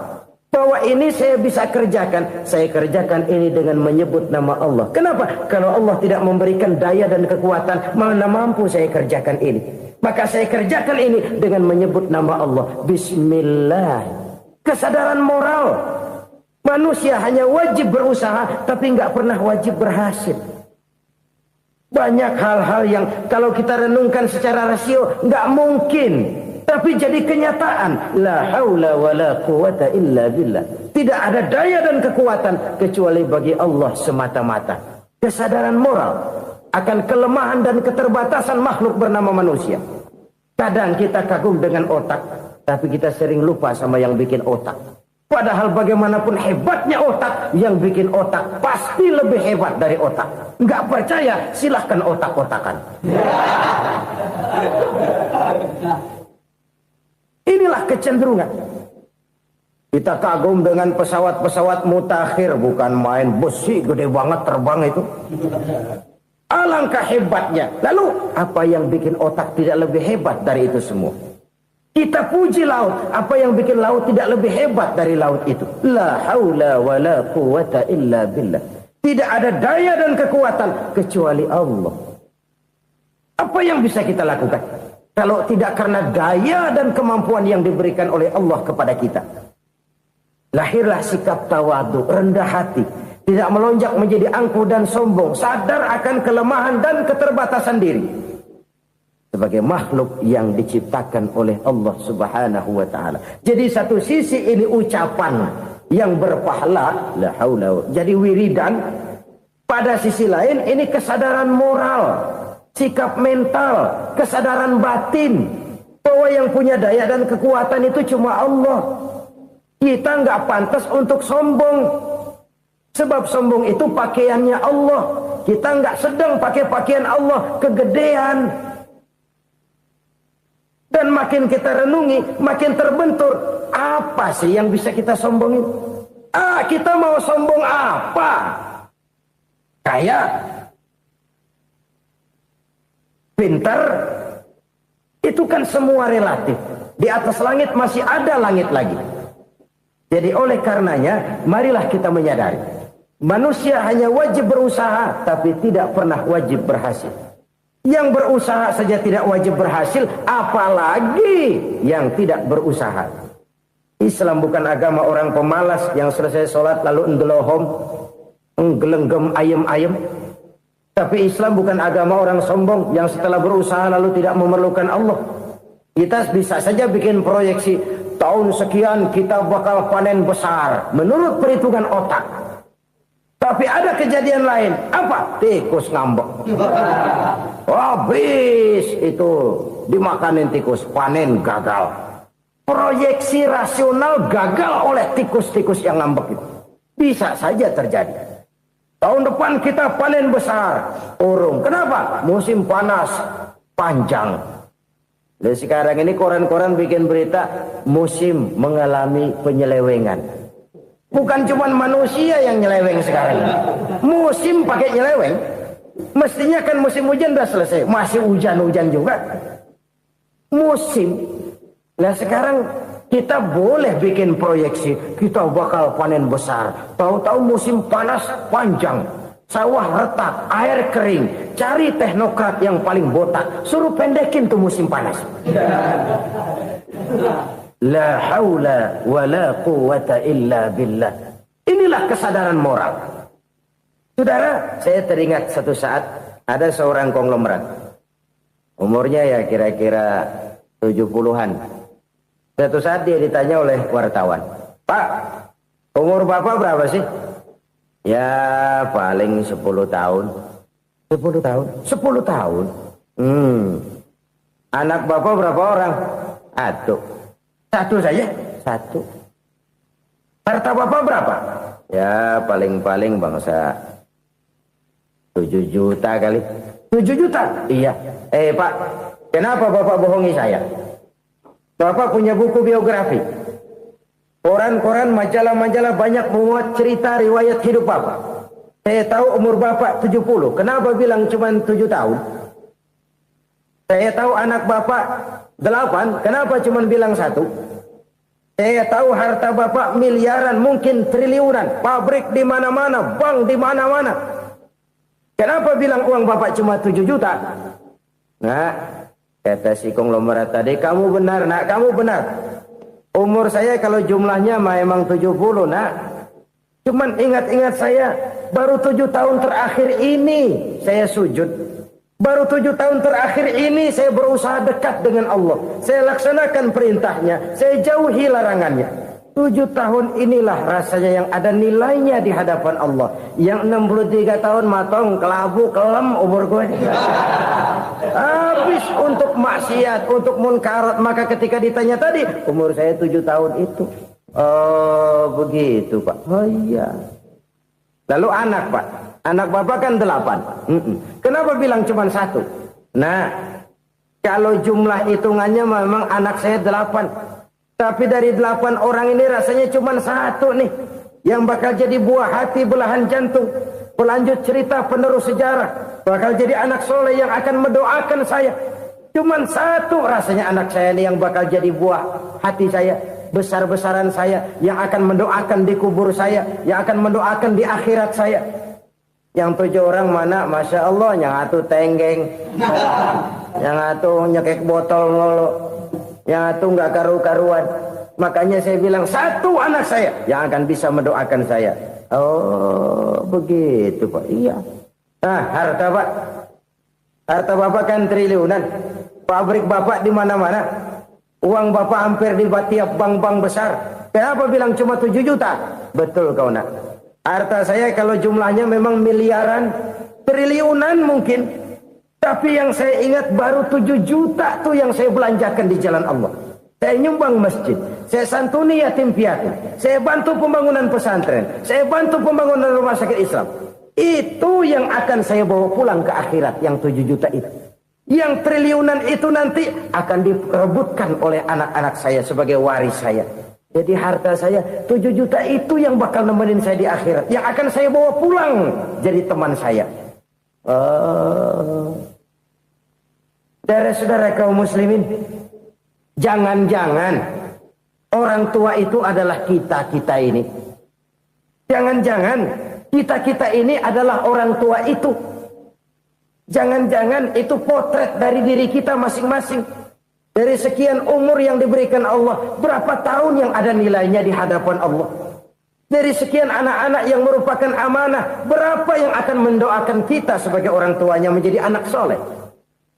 Bahwa ini saya bisa kerjakan. Saya kerjakan ini dengan menyebut nama Allah. Kenapa? Kalau Allah tidak memberikan daya dan kekuatan, mana mampu saya kerjakan ini. Maka saya kerjakan ini dengan menyebut nama Allah. Bismillah. Kesadaran moral. Manusia hanya wajib berusaha, tapi nggak pernah wajib berhasil. Banyak hal-hal yang kalau kita renungkan secara rasio nggak mungkin. Tapi jadi kenyataan. La haula wa la quwata illa billah. Tidak ada daya dan kekuatan kecuali bagi Allah semata-mata. Kesadaran moral akan kelemahan dan keterbatasan makhluk bernama manusia. Kadang kita kagum dengan otak, tapi kita sering lupa sama yang bikin otak. Padahal bagaimanapun hebatnya otak, yang bikin otak pasti lebih hebat dari otak. Nggak percaya, silahkan otak-otakan. Inilah kecenderungan. Kita kagum dengan pesawat-pesawat mutakhir, bukan main besi gede banget terbang itu. Alangkah hebatnya. Lalu apa yang bikin otak tidak lebih hebat dari itu semua? Kita puji laut. Apa yang bikin laut tidak lebih hebat dari laut itu? La haula wa la quwata illa billah. Tidak ada daya dan kekuatan kecuali Allah. Apa yang bisa kita lakukan? Kalau tidak karena daya dan kemampuan yang diberikan oleh Allah kepada kita. Lahirlah sikap tawadu, rendah hati. Tidak melonjak menjadi angkuh dan sombong. Sadar akan kelemahan dan keterbatasan diri. Sebagai makhluk yang diciptakan oleh Allah subhanahu wa ta'ala. Jadi satu sisi ini ucapan yang berpahala. La haula. Jadi wiridan. Pada sisi lain ini kesadaran moral. Sikap mental, kesadaran batin, bahwa yang punya daya dan kekuatan itu cuma Allah. Kita nggak pantas untuk sombong, sebab sombong itu pakaiannya Allah. Kita nggak sedang pakai pakaian Allah, kegedean. Dan makin kita renungi, makin terbentur. Apa sih yang bisa kita sombongin? Kita mau sombong apa? Kayak pintar, itu kan semua relatif. Di atas langit masih ada langit lagi. Jadi oleh karenanya, marilah kita menyadari. Manusia hanya wajib berusaha, tapi tidak pernah wajib berhasil. Yang berusaha saja tidak wajib berhasil, apalagi yang tidak berusaha. Islam bukan agama orang pemalas yang selesai sholat lalu endelohom, nggelenggem ayem-ayem. Tapi Islam bukan agama orang sombong yang setelah berusaha lalu tidak memerlukan Allah. Kita bisa saja bikin proyeksi, tahun sekian kita bakal panen besar menurut perhitungan otak. Tapi ada kejadian lain. Apa? Tikus ngambek. Habis itu dimakanin tikus, panen gagal. Proyeksi rasional gagal oleh tikus-tikus yang ngambek itu. Bisa saja terjadi. Tahun depan kita panen besar. Urung. Kenapa? Musim panas panjang. Dan sekarang ini koran-koran bikin berita musim mengalami penyelewengan. Bukan cuma manusia yang nyeleweng sekarang. Musim pakai nyeleweng. Mestinya kan musim hujan udah selesai. Masih hujan-hujan juga. Musim. Nah sekarang kita boleh bikin proyeksi, kita bakal panen besar. Tahu-tahu musim panas panjang, sawah retak, air kering. Cari teknokrat yang paling botak, suruh pendekin tuh musim panas. La haula wa la quwata illa billah. Inilah kesadaran moral. Saudara, saya teringat satu saat ada seorang konglomerat. Umurnya ya kira-kira 70-an. Suatu saat dia ditanya oleh wartawan, Pak, umur Bapak berapa sih? Ya paling 10 tahun. 10 tahun? 10 tahun? Anak Bapak berapa orang? Satu saja? Satu. Harta Bapak berapa? Ya paling-paling bangsa 7 juta kali. 7 juta? Iya. Pak, kenapa Bapak bohongi saya? Bapak punya buku biografi. Koran-koran, majalah-majalah banyak memuat cerita riwayat hidup Bapak. Saya tahu umur Bapak 70. Kenapa bilang cuma 7 tahun? Saya tahu anak Bapak 8. Kenapa cuma bilang 1? Saya tahu harta bapak miliaran, mungkin triliunan, pabrik di mana-mana, bank di mana-mana. Kenapa bilang uang bapak cuma 7 juta? Nah, kata si konglomerat tadi, kamu benar nak, kamu benar. Umur saya kalau jumlahnya memang 70 nak. Cuman ingat-ingat saya, baru 7 tahun terakhir ini saya sujud. Baru 7 tahun terakhir ini saya berusaha dekat dengan Allah. Saya laksanakan perintahnya, saya jauhi larangannya. 7 tahun inilah rasanya yang ada nilainya di hadapan Allah. Yang 63 tahun matong, kelabu, kelem umur gue. Habis untuk maksiat, untuk munkarat. Maka ketika ditanya tadi, umur saya 7 tahun itu. Oh begitu Pak. Oh iya. Lalu anak Pak. Anak bapak kan 8. Kenapa bilang cuma 1? Nah, kalau jumlah hitungannya memang anak saya 8. Tapi dari 8 orang ini rasanya cuma 1 nih. Yang bakal jadi buah hati, belahan jantung. Pelanjut cerita, penerus sejarah. Bakal jadi anak soleh yang akan mendoakan saya. Cuma 1 rasanya anak saya ini yang bakal jadi buah hati saya. Besar-besaran saya. Yang akan mendoakan di kubur saya. Yang akan mendoakan di akhirat saya. Yang 7 orang mana, Masya Allah, yang atu tenggeng, yang atu nyekek botol mulu, yang atu nggak karu-karuan. Makanya saya bilang 1 anak saya yang akan bisa mendoakan saya. Oh begitu Pak. Iya. Nah harta Pak, harta bapak kan triliunan, pabrik bapak di mana-mana, uang bapak hampir di tiap bank-bank besar. Kenapa bilang cuma 7 juta? Betul kau nak. Harta saya kalau jumlahnya memang miliaran, triliunan mungkin. Tapi yang saya ingat baru 7 juta tuh yang saya belanjakan di jalan Allah. Saya nyumbang masjid, saya santuni yatim piatu, saya bantu pembangunan pesantren, saya bantu pembangunan rumah sakit Islam. Itu yang akan saya bawa pulang ke akhirat, yang 7 juta itu. Yang triliunan itu nanti akan diperebutkan oleh anak-anak saya sebagai waris saya. Jadi harta saya 7 juta itu yang bakal nemenin saya di akhirat. Yang akan saya bawa pulang jadi teman saya. Saudara-saudara kaum muslimin, jangan-jangan orang tua itu adalah kita-kita ini. Jangan-jangan kita-kita ini adalah orang tua itu. Jangan-jangan itu potret dari diri kita masing-masing. Dari sekian umur yang diberikan Allah, berapa tahun yang ada nilainya di hadapan Allah? Dari sekian anak-anak yang merupakan amanah, berapa yang akan mendoakan kita sebagai orang tuanya menjadi anak soleh?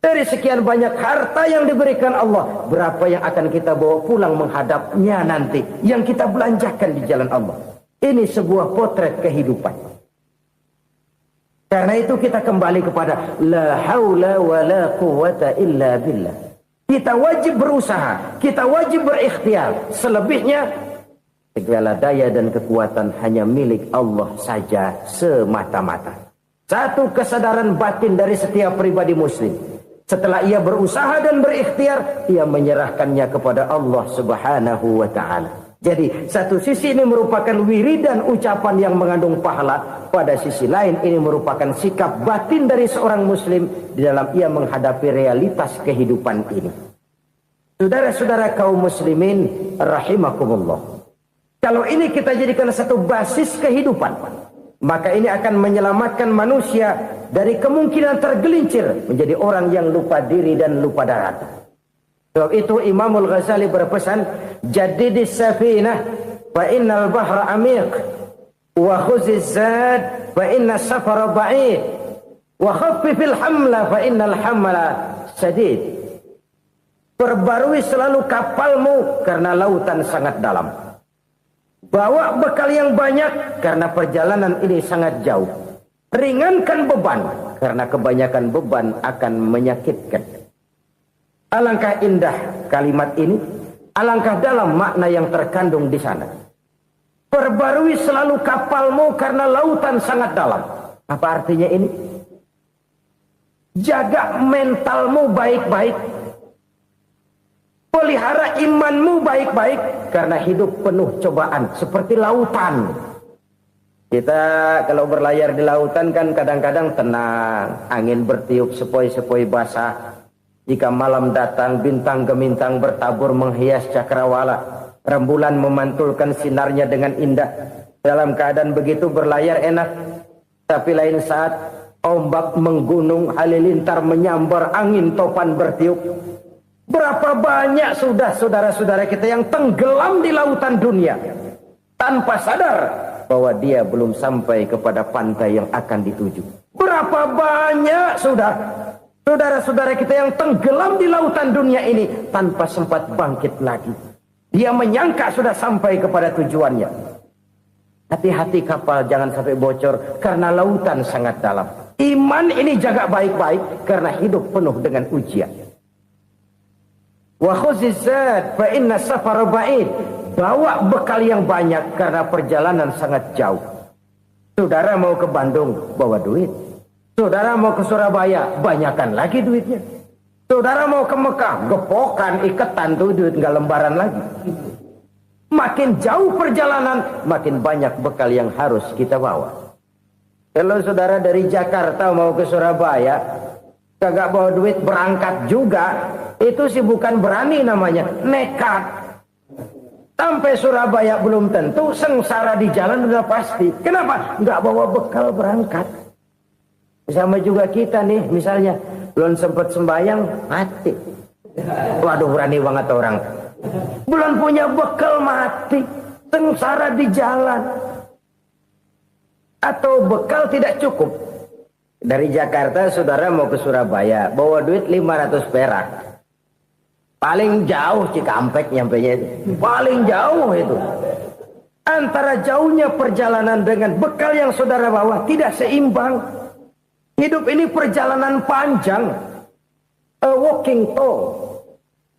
Dari sekian banyak harta yang diberikan Allah, berapa yang akan kita bawa pulang menghadapnya nanti, yang kita belanjakan di jalan Allah? Ini sebuah potret kehidupan. Karena itu kita kembali kepada la haula wa la quwwata illa billah. Kita wajib berusaha, kita wajib berikhtiar. Selebihnya, segala daya dan kekuatan hanya milik Allah saja semata-mata. Satu kesadaran batin dari setiap pribadi muslim. Setelah ia berusaha dan berikhtiar, ia menyerahkannya kepada Allah Subhanahu wa ta'ala. Jadi, satu sisi ini merupakan wiridan ucapan yang mengandung pahala. Pada sisi lain, ini merupakan sikap batin dari seorang muslim di dalam ia menghadapi realitas kehidupan ini. Saudara-saudara kaum muslimin, rahimakumullah. Kalau ini kita jadikan satu basis kehidupan, maka ini akan menyelamatkan manusia dari kemungkinan tergelincir menjadi orang yang lupa diri dan lupa darat. Sebab itu Imamul Ghazali berpesan, jadidis safinah fa innal bahra amiq wa khuziz zad fa inna safara ba'id wa khaffifil hamla fa innal hamla sadid. Perbarui selalu kapalmu karena lautan sangat dalam. Bawa bekal yang banyak karena perjalanan ini sangat jauh. Ringankan beban karena kebanyakan beban akan menyakitkan. Alangkah indah kalimat ini, alangkah dalam makna yang terkandung di sana. Perbarui selalu kapalmu karena lautan sangat dalam. Apa artinya ini? Jaga mentalmu baik-baik. Pelihara imanmu baik-baik karena hidup penuh cobaan seperti lautan. Kita kalau berlayar di lautan kan kadang-kadang tenang, angin bertiup sepoi-sepoi basah. Jika malam datang bintang gemintang bertabur menghias cakrawala. Rembulan memantulkan sinarnya dengan indah. Dalam keadaan begitu berlayar enak. Tapi lain saat ombak menggunung, halilintar menyambar, angin topan bertiup. Berapa banyak sudah saudara-saudara kita yang tenggelam di lautan dunia tanpa sadar bahwa dia belum sampai kepada pantai yang akan dituju. Berapa banyak sudah saudara-saudara kita yang tenggelam di lautan dunia ini tanpa sempat bangkit lagi. Dia menyangka sudah sampai kepada tujuannya. Hati-hati kapal jangan sampai bocor karena lautan sangat dalam. Iman ini jaga baik-baik karena hidup penuh dengan ujian. Wa khuzizat fa inna safara ba'id. Bawa bekal yang banyak karena perjalanan sangat jauh. Saudara mau ke Bandung, bawa duit. Saudara mau ke Surabaya, banyakan lagi duitnya. Saudara mau ke Mekah, gepokan, iketan tuh duit nggak lembaran lagi. Makin jauh perjalanan, makin banyak bekal yang harus kita bawa. Kalau saudara dari Jakarta mau ke Surabaya, kagak bawa duit berangkat juga, itu sih bukan berani namanya, nekat. Sampai Surabaya belum tentu, sengsara di jalan udah pasti. Kenapa? Nggak bawa bekal berangkat. Sama juga kita nih, misalnya belum sempat sembahyang, mati. Waduh, berani banget orang. Belum punya bekal, mati. Sengsara di jalan. Atau bekal tidak cukup. Dari Jakarta saudara mau ke Surabaya, bawa duit 500 perak. Paling jauh Cikampek nyampenya itu. Paling jauh itu. Antara jauhnya perjalanan dengan bekal yang saudara bawa tidak seimbang. Hidup ini perjalanan panjang. A walking tour.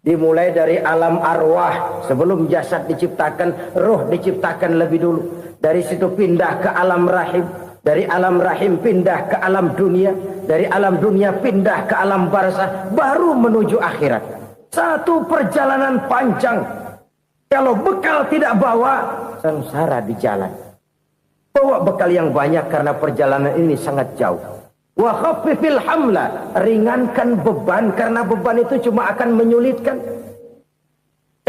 Dimulai dari alam arwah. Sebelum jasad diciptakan, roh diciptakan lebih dulu. Dari situ pindah ke alam rahim. Dari alam rahim pindah ke alam dunia. Dari alam dunia pindah ke alam barzah. Baru menuju akhirat. Satu perjalanan panjang. Kalau bekal tidak bawa, sengsara di jalan. Bawa bekal yang banyak karena perjalanan ini sangat jauh. Wa khaffifil hamla, ringankan beban karena beban itu cuma akan menyulitkan.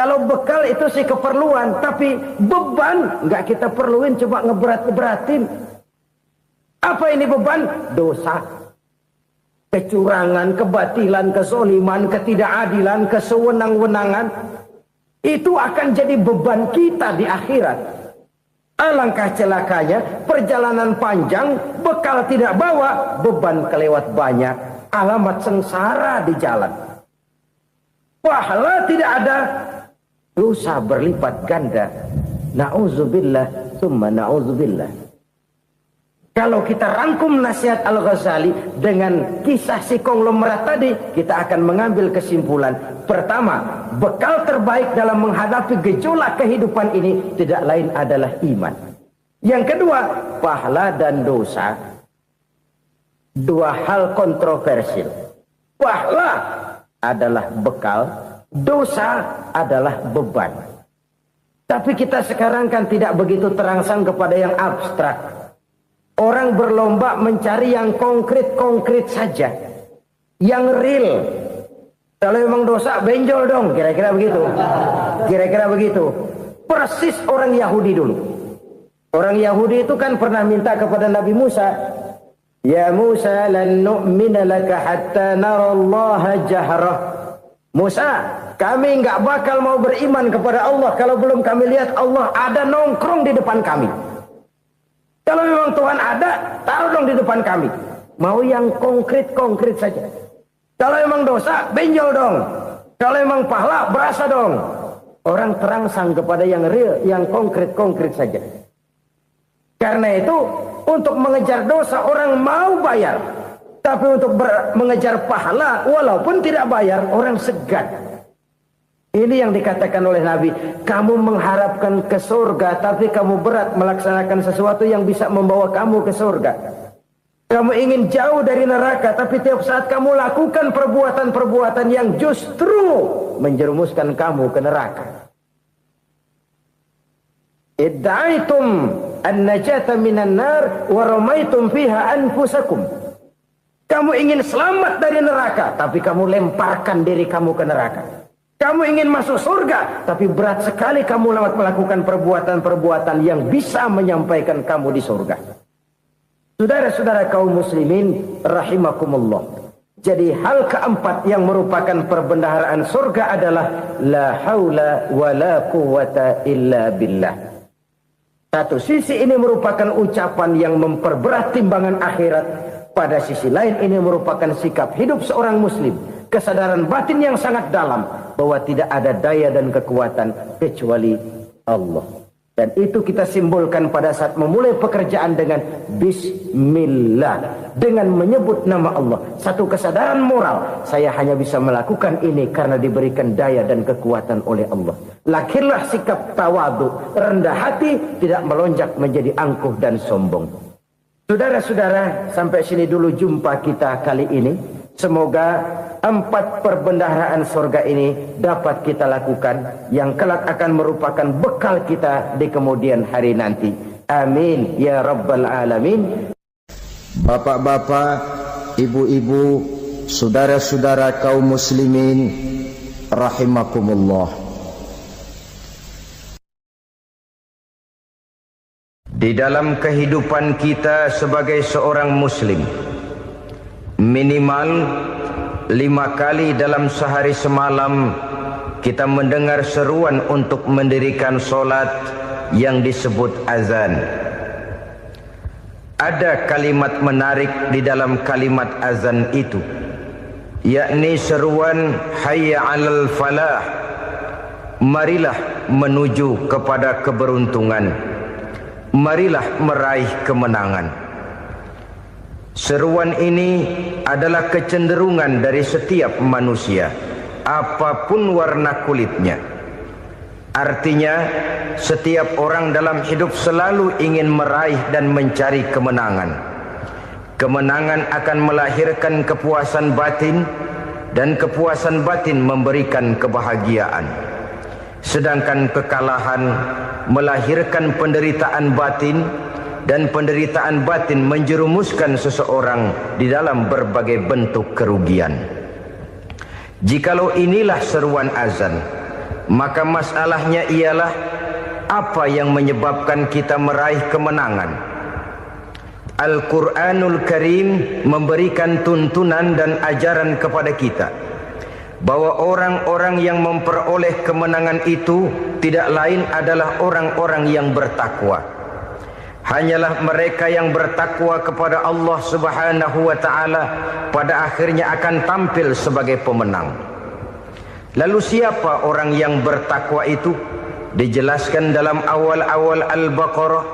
Kalau bekal itu sih keperluan, tapi beban nggak kita perluin, coba ngeberat-beratin. Apa ini beban? Dosa, kecurangan, kebatilan, kezoliman, ketidakadilan, kesewenang-wenangan. Itu akan jadi beban kita di akhirat. Alangkah celakanya, perjalanan panjang, bekal tidak bawa, beban kelewat banyak, alamat sengsara di jalan. Pahala tidak ada, dosa berlipat ganda. Na'udzubillah, summa na'udzubillah. Kalau kita rangkum nasihat Al-Ghazali dengan kisah si konglomerat tadi, kita akan mengambil kesimpulan. Pertama, bekal terbaik dalam menghadapi gejolak kehidupan ini tidak lain adalah iman. Yang kedua, pahala dan dosa. Dua hal kontroversial. Pahala adalah bekal, dosa adalah beban. Tapi kita sekarang kan tidak begitu terangsang kepada yang abstrak. Orang berlomba mencari yang konkret-konkret saja. Yang real. Kalau memang dosa, benjol dong. Kira-kira begitu. Kira-kira begitu. Persis orang Yahudi dulu. Orang Yahudi itu kan pernah minta kepada Nabi Musa. Ya Musa, lan nu'mina laka hatta narallaha jahrah. Musa, kami nggak bakal mau beriman kepada Allah kalau belum kami lihat Allah ada nongkrong di depan kami. Kalau memang Tuhan ada, taruh dong di depan kami. Mau yang konkret-konkret saja. Kalau memang dosa, benjol dong. Kalau memang pahala, berasa dong. Orang terangsang kepada yang real, yang konkret-konkret saja. Karena itu, untuk mengejar dosa, orang mau bayar. Tapi untuk mengejar pahala, walaupun tidak bayar, orang segan. Ini yang dikatakan oleh Nabi, kamu mengharapkan ke surga, tapi kamu berat melaksanakan sesuatu yang bisa membawa kamu ke surga. Kamu ingin jauh dari neraka, tapi tiap saat kamu lakukan perbuatan-perbuatan yang justru menjerumuskan kamu ke neraka. Idda'aitum an-najata minan nar wa ramaitum fiha anfusakum. Kamu ingin selamat dari neraka, tapi kamu lemparkan diri kamu ke neraka. Kamu ingin masuk surga, tapi berat sekali kamu melakukan perbuatan-perbuatan yang bisa menyampaikan kamu di surga. Saudara-saudara kaum muslimin rahimakumullah. Jadi hal keempat yang merupakan perbendaharaan surga adalah la haula wa la quwwata illa billah. Satu sisi ini merupakan ucapan yang memperberat timbangan akhirat. Pada sisi lain ini merupakan sikap hidup seorang muslim. Kesadaran batin yang sangat dalam bahwa tidak ada daya dan kekuatan kecuali Allah. Dan itu kita simbolkan pada saat memulai pekerjaan dengan bismillah, dengan menyebut nama Allah. Satu kesadaran moral, saya hanya bisa melakukan ini karena diberikan daya dan kekuatan oleh Allah. Lahirlah sikap tawadu, rendah hati, tidak melonjak menjadi angkuh dan sombong. Saudara-saudara, sampai sini dulu jumpa kita kali ini. Semoga 4 perbendaharaan surga ini dapat kita lakukan, yang kelak akan merupakan bekal kita di kemudian hari nanti. Amin ya rabbal alamin. Bapak-bapak, ibu-ibu, saudara-saudara kaum muslimin rahimakumullah. Di dalam kehidupan kita sebagai seorang muslim, minimal 5 kali dalam sehari semalam kita mendengar seruan untuk mendirikan solat yang disebut azan. Ada kalimat menarik di dalam kalimat azan itu, yakni seruan hayya 'alal falah, marilah menuju kepada keberuntungan, marilah meraih kemenangan. Seruan ini adalah kecenderungan dari setiap manusia, apapun warna kulitnya. Artinya, setiap orang dalam hidup selalu ingin meraih dan mencari kemenangan. Kemenangan akan melahirkan kepuasan batin, dan kepuasan batin memberikan kebahagiaan. Sedangkan kekalahan melahirkan penderitaan batin, dan penderitaan batin menjerumuskan seseorang di dalam berbagai bentuk kerugian. Jikalau inilah seruan azan, maka masalahnya ialah apa yang menyebabkan kita meraih kemenangan. Al-Quranul Karim memberikan tuntunan dan ajaran kepada kita bahwa orang-orang yang memperoleh kemenangan itu tidak lain adalah orang-orang yang bertakwa. Hanyalah mereka yang bertakwa kepada Allah Subhanahu wa ta'ala pada akhirnya akan tampil sebagai pemenang. Lalu siapa orang yang bertakwa itu? Dijelaskan dalam awal-awal Al-Baqarah,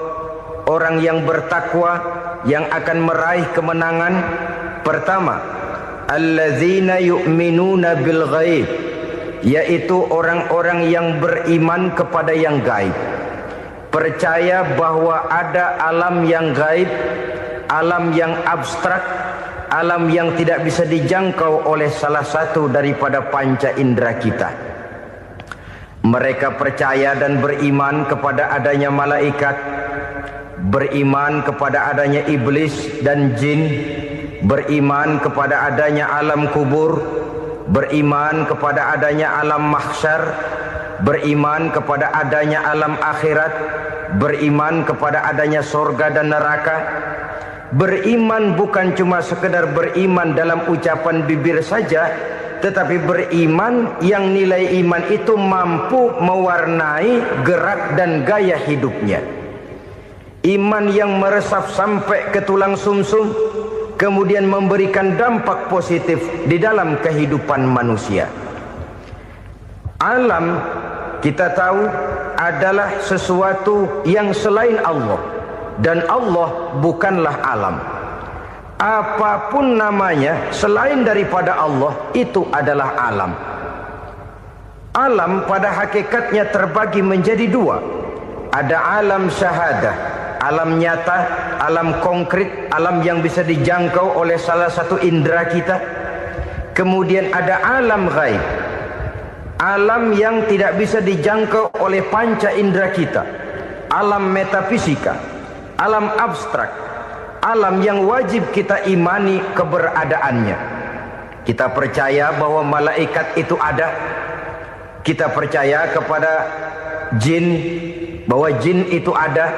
orang yang bertakwa yang akan meraih kemenangan. Pertama, allazina yu'minuna bil ghaib, yaitu orang-orang yang beriman kepada yang gaib. Percaya bahwa ada alam yang gaib, alam yang abstrak, alam yang tidak bisa dijangkau oleh salah satu daripada panca indera kita. Mereka percaya dan beriman kepada adanya malaikat, beriman kepada adanya iblis dan jin, beriman kepada adanya alam kubur, beriman kepada adanya alam mahsyar, beriman kepada adanya alam akhirat, beriman kepada adanya surga dan neraka. Beriman bukan cuma sekedar beriman dalam ucapan bibir saja, tetapi beriman yang nilai iman itu mampu mewarnai gerak dan gaya hidupnya. Iman yang meresap sampai ke tulang sumsum, kemudian memberikan dampak positif di dalam kehidupan manusia. Alam, kita tahu, adalah sesuatu yang selain Allah, dan Allah bukanlah alam. Apapun namanya selain daripada Allah, itu adalah alam. Alam pada hakikatnya terbagi menjadi 2. Ada alam syahadah, alam nyata, alam konkret, alam yang bisa dijangkau oleh salah satu indera kita. Kemudian ada alam ghaib, alam yang tidak bisa dijangkau oleh panca indera kita, alam metafisika, alam abstrak, alam yang wajib kita imani keberadaannya. Kita percaya bahwa malaikat itu ada, Kita percaya kepada jin, bahwa jin itu ada.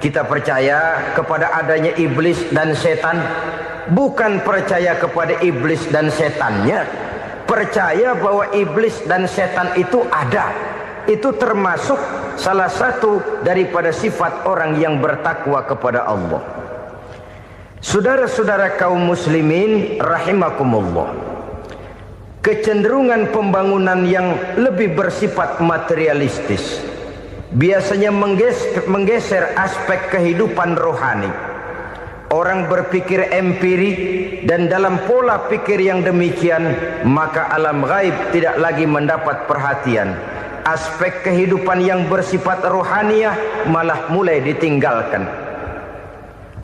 Kita percaya kepada adanya iblis dan setan. Bukan percaya kepada iblis dan setannya, percaya bahwa iblis dan setan itu ada. Itu termasuk salah satu daripada sifat orang yang bertakwa kepada Allah. Saudara-saudara kaum muslimin rahimakumullah, kecenderungan pembangunan yang lebih bersifat materialistis biasanya menggeser aspek kehidupan rohani. Orang berpikir empiri, dan dalam pola pikir yang demikian maka alam gaib tidak lagi mendapat perhatian. Aspek kehidupan yang bersifat rohaniah malah mulai ditinggalkan.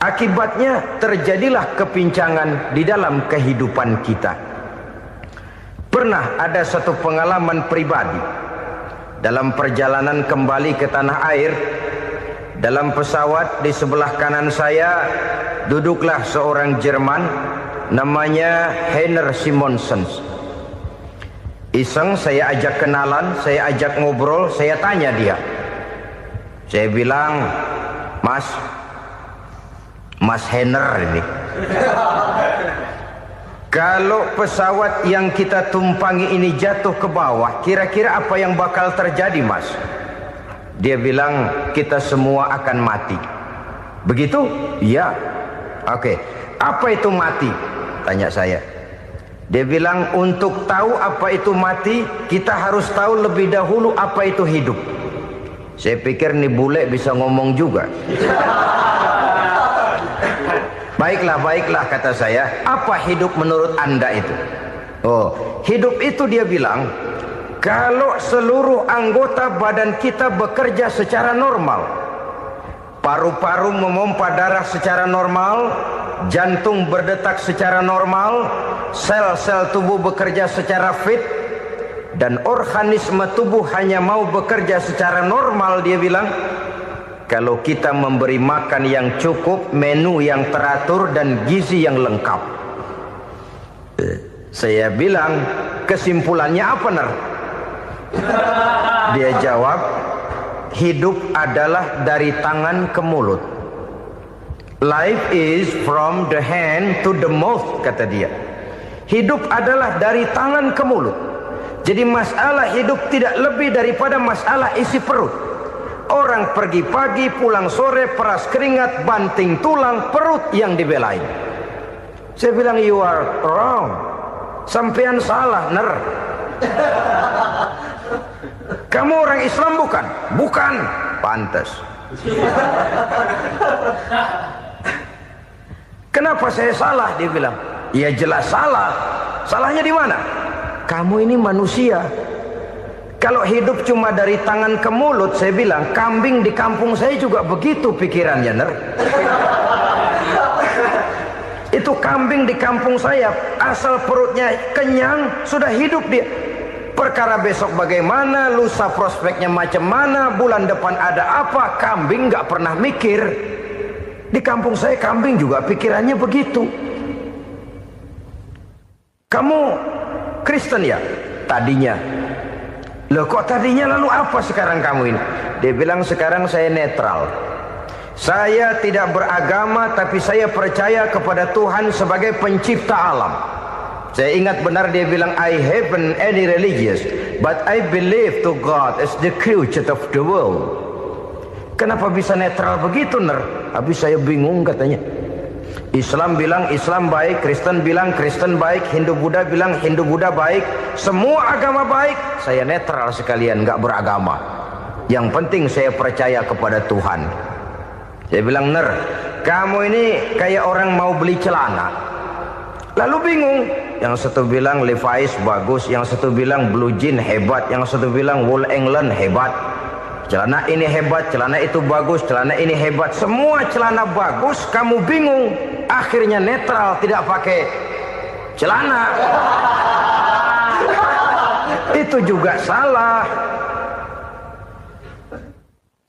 Akibatnya terjadilah kepincangan di dalam kehidupan kita. Pernah ada satu pengalaman pribadi dalam perjalanan kembali ke tanah air. Dalam pesawat di sebelah kanan saya duduklah seorang Jerman namanya Heiner Simonsen. Iseng saya ajak kenalan, saya ajak ngobrol, saya tanya dia. Saya bilang, Mas Heiner ini, kalau pesawat yang kita tumpangi ini jatuh ke bawah, kira-kira apa yang bakal terjadi, Mas? Dia bilang, kita semua akan mati. Begitu? Iya. Oke. Apa itu mati? Tanya saya. Dia bilang, untuk tahu apa itu mati, kita harus tahu lebih dahulu apa itu hidup. Saya pikir nih bule bisa ngomong juga. Baiklah kata saya. Apa hidup menurut Anda itu? Oh, hidup itu dia bilang, kalau seluruh anggota badan kita bekerja secara normal, paru-paru memompa darah secara normal, jantung berdetak secara normal, sel-sel tubuh bekerja secara fit, dan organisme tubuh hanya mau bekerja secara normal, dia bilang, kalau kita memberi makan yang cukup, menu yang teratur, dan gizi yang lengkap. Saya bilang, kesimpulannya apa, Ner? Dia jawab, hidup adalah dari tangan ke mulut. Life is from the hand to the mouth, kata dia. Hidup adalah dari tangan ke mulut. Jadi masalah hidup tidak lebih daripada masalah isi perut. Orang pergi pagi, pulang sore, peras keringat, banting tulang, perut yang dibelain. Saya bilang, you are wrong. Sampean salah, Ner. Kamu orang Islam bukan? Bukan. Pantas. Kenapa saya salah? Dia bilang, ya jelas salah. Salahnya di mana? Kamu ini manusia. Kalau hidup cuma dari tangan ke mulut, saya bilang, kambing di kampung saya juga begitu pikirannya, Ner. Itu kambing di kampung saya, asal perutnya kenyang, sudah hidup dia. Perkara besok bagaimana, lusa prospeknya macam mana, bulan depan ada apa, kambing nggak pernah mikir. Di kampung saya kambing juga pikirannya begitu. Kamu Kristen ya? Tadinya. Loh kok tadinya, lalu apa sekarang kamu ini? Dia bilang, sekarang saya netral. Saya tidak beragama, tapi saya percaya kepada Tuhan sebagai pencipta alam. Saya ingat benar dia bilang, I haven't any religious, but I believe to God as the creator of the world. Kenapa bisa netral begitu, Ner? Habis saya bingung katanya. Islam bilang Islam baik, Kristen bilang Kristen baik, Hindu Buddha bilang Hindu Buddha baik, semua agama baik. Saya netral sekalian, nggak beragama. Yang penting saya percaya kepada Tuhan. Saya bilang, Ner, kamu ini kayak orang mau beli celana. Lalu bingung. Yang satu bilang Levi's bagus, yang satu bilang Blue Jean hebat, yang satu bilang Wool England hebat. Celana ini hebat, celana itu bagus, celana ini hebat. Semua celana bagus, kamu bingung. Akhirnya netral, tidak pakai celana. Itu juga salah.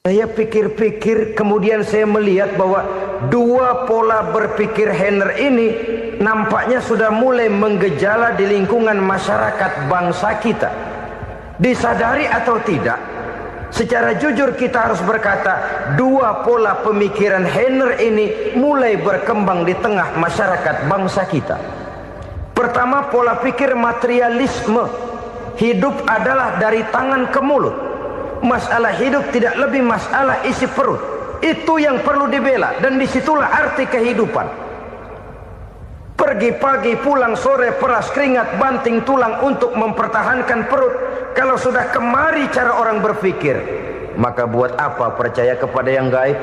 Saya pikir-pikir, kemudian saya melihat bahwa dua pola berpikir Heiner ini nampaknya sudah mulai menggejala di lingkungan masyarakat bangsa kita. Disadari atau tidak, secara jujur kita harus berkata, dua pola pemikiran Heiner ini mulai berkembang di tengah masyarakat bangsa kita. Pertama, pola pikir materialisme. Hidup adalah dari tangan ke mulut. Masalah hidup tidak lebih masalah isi perut. Itu yang perlu dibela, dan disitulah arti kehidupan. Pergi pagi, pulang sore, peras keringat, banting tulang untuk mempertahankan perut. Kalau sudah kemari cara orang berpikir, maka buat apa percaya kepada yang gaib?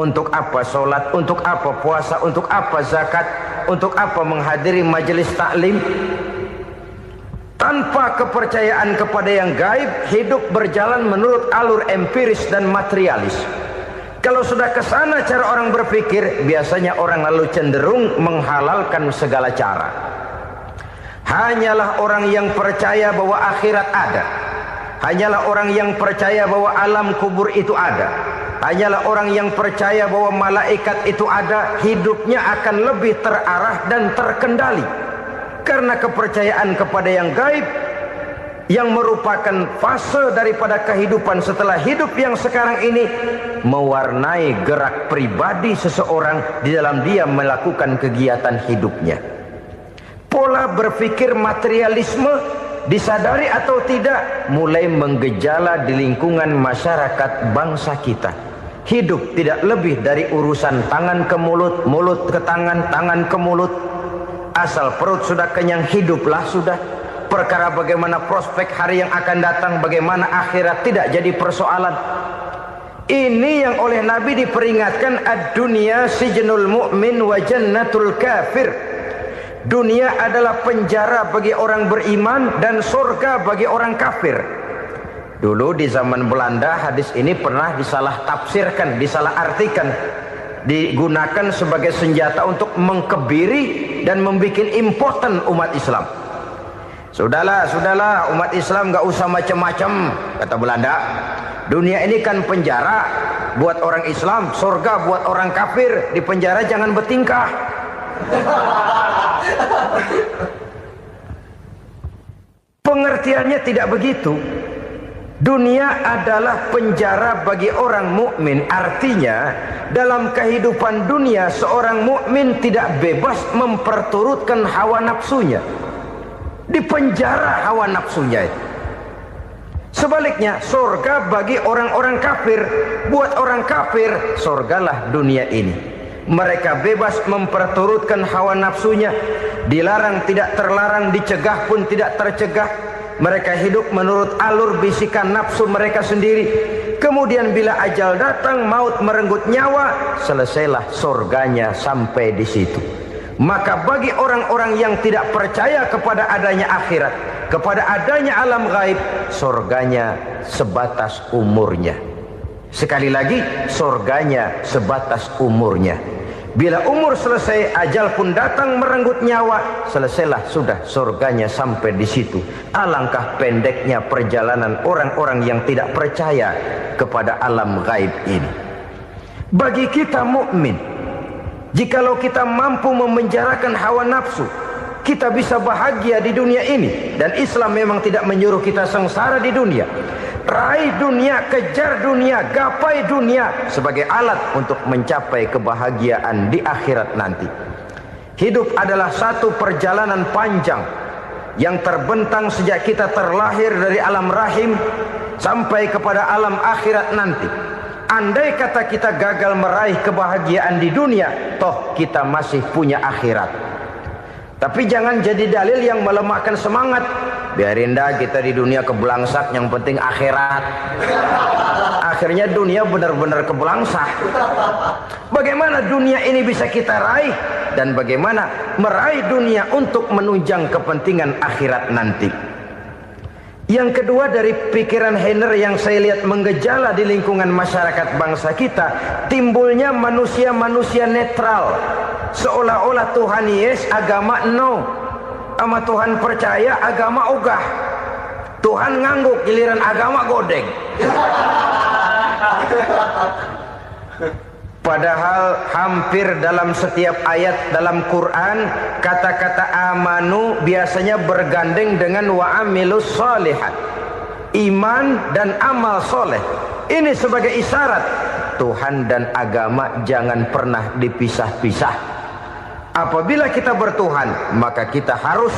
Untuk apa sholat? Untuk apa puasa? Untuk apa zakat? Untuk apa menghadiri majelis taklim? Tanpa kepercayaan kepada yang gaib, hidup berjalan menurut alur empiris dan materialis. Kalau sudah ke sana cara orang berpikir, biasanya orang lalu cenderung menghalalkan segala cara. Hanyalah orang yang percaya bahwa akhirat ada. Hanyalah orang yang percaya bahwa alam kubur itu ada. Hanyalah orang yang percaya bahwa malaikat itu ada, hidupnya akan lebih terarah dan terkendali. Karena kepercayaan kepada yang gaib, yang merupakan fase daripada kehidupan setelah hidup yang sekarang ini, mewarnai gerak pribadi seseorang di dalam dia melakukan kegiatan hidupnya. Pola berpikir materialisme, disadari atau tidak, mulai menggejala di lingkungan masyarakat bangsa kita. Hidup tidak lebih dari urusan tangan ke mulut, mulut ke tangan, tangan ke mulut. Asal perut sudah kenyang, hiduplah sudah. Perkara bagaimana prospek hari yang akan datang, bagaimana akhirat, tidak jadi persoalan. Ini yang oleh Nabi diperingatkan, ad-dunya sijnul mu'min wa jannatul kafir. Dunia adalah penjara bagi orang beriman dan surga bagi orang kafir. Dulu di zaman Belanda hadis ini pernah disalah tafsirkan, disalah artikan, digunakan sebagai senjata untuk mengkebiri dan membuat impoten umat Islam. Sudahlah umat Islam gak usah macam-macam, kata Belanda. Dunia ini kan penjara buat orang Islam, surga buat orang kafir. Di penjara jangan bertingkah. Pengertiannya tidak begitu. Dunia adalah penjara bagi orang mukmin. Artinya dalam kehidupan dunia seorang mukmin tidak bebas memperturutkan hawa nafsunya. Di penjara hawa nafsunya itu. Sebaliknya, surga bagi orang-orang kafir. Buat orang kafir, surgalah dunia ini. Mereka bebas memperturutkan hawa nafsunya. Dilarang tidak terlarang, dicegah pun tidak tercegah. Mereka hidup menurut alur bisikan nafsu mereka sendiri. Kemudian bila ajal datang, maut merenggut nyawa, selesailah surganya sampai di situ. Maka bagi orang-orang yang tidak percaya kepada adanya akhirat, kepada adanya alam gaib, surganya sebatas umurnya. Sekali lagi, surganya sebatas umurnya. Bila umur selesai, ajal pun datang merenggut nyawa, selesailah sudah surganya sampai di situ. Alangkah pendeknya perjalanan orang-orang yang tidak percaya kepada alam gaib ini. Bagi kita mukmin, jikalau kita mampu memenjarakan hawa nafsu, kita bisa bahagia di dunia ini. Dan Islam memang tidak menyuruh kita sengsara di dunia. Raih dunia, kejar dunia, gapai dunia sebagai alat untuk mencapai kebahagiaan di akhirat nanti. Hidup adalah satu perjalanan panjang yang terbentang sejak kita terlahir dari alam rahim sampai kepada alam akhirat nanti. Andai kata kita gagal meraih kebahagiaan di dunia, toh kita masih punya akhirat. Tapi jangan jadi dalil yang melemahkan semangat. Biarin dah kita di dunia kebelangsak, yang penting akhirat. Akhirnya dunia benar-benar kebelangsak. Bagaimana dunia ini bisa kita raih, dan bagaimana meraih dunia untuk menunjang kepentingan akhirat nanti. Yang kedua, dari pikiran Heiner yang saya lihat menggejala di lingkungan masyarakat bangsa kita, timbulnya manusia-manusia netral. Seolah-olah Tuhan yes, agama no. Sama Tuhan percaya, agama ogah. Tuhan ngangguk, giliran agama godeng. Padahal hampir dalam setiap ayat dalam Quran, kata-kata amanu biasanya bergandeng dengan wa amilus shalihat. iman dan amal soleh. Ini sebagai isyarat Tuhan dan agama jangan pernah dipisah-pisah. Apabila kita bertuhan, maka kita harus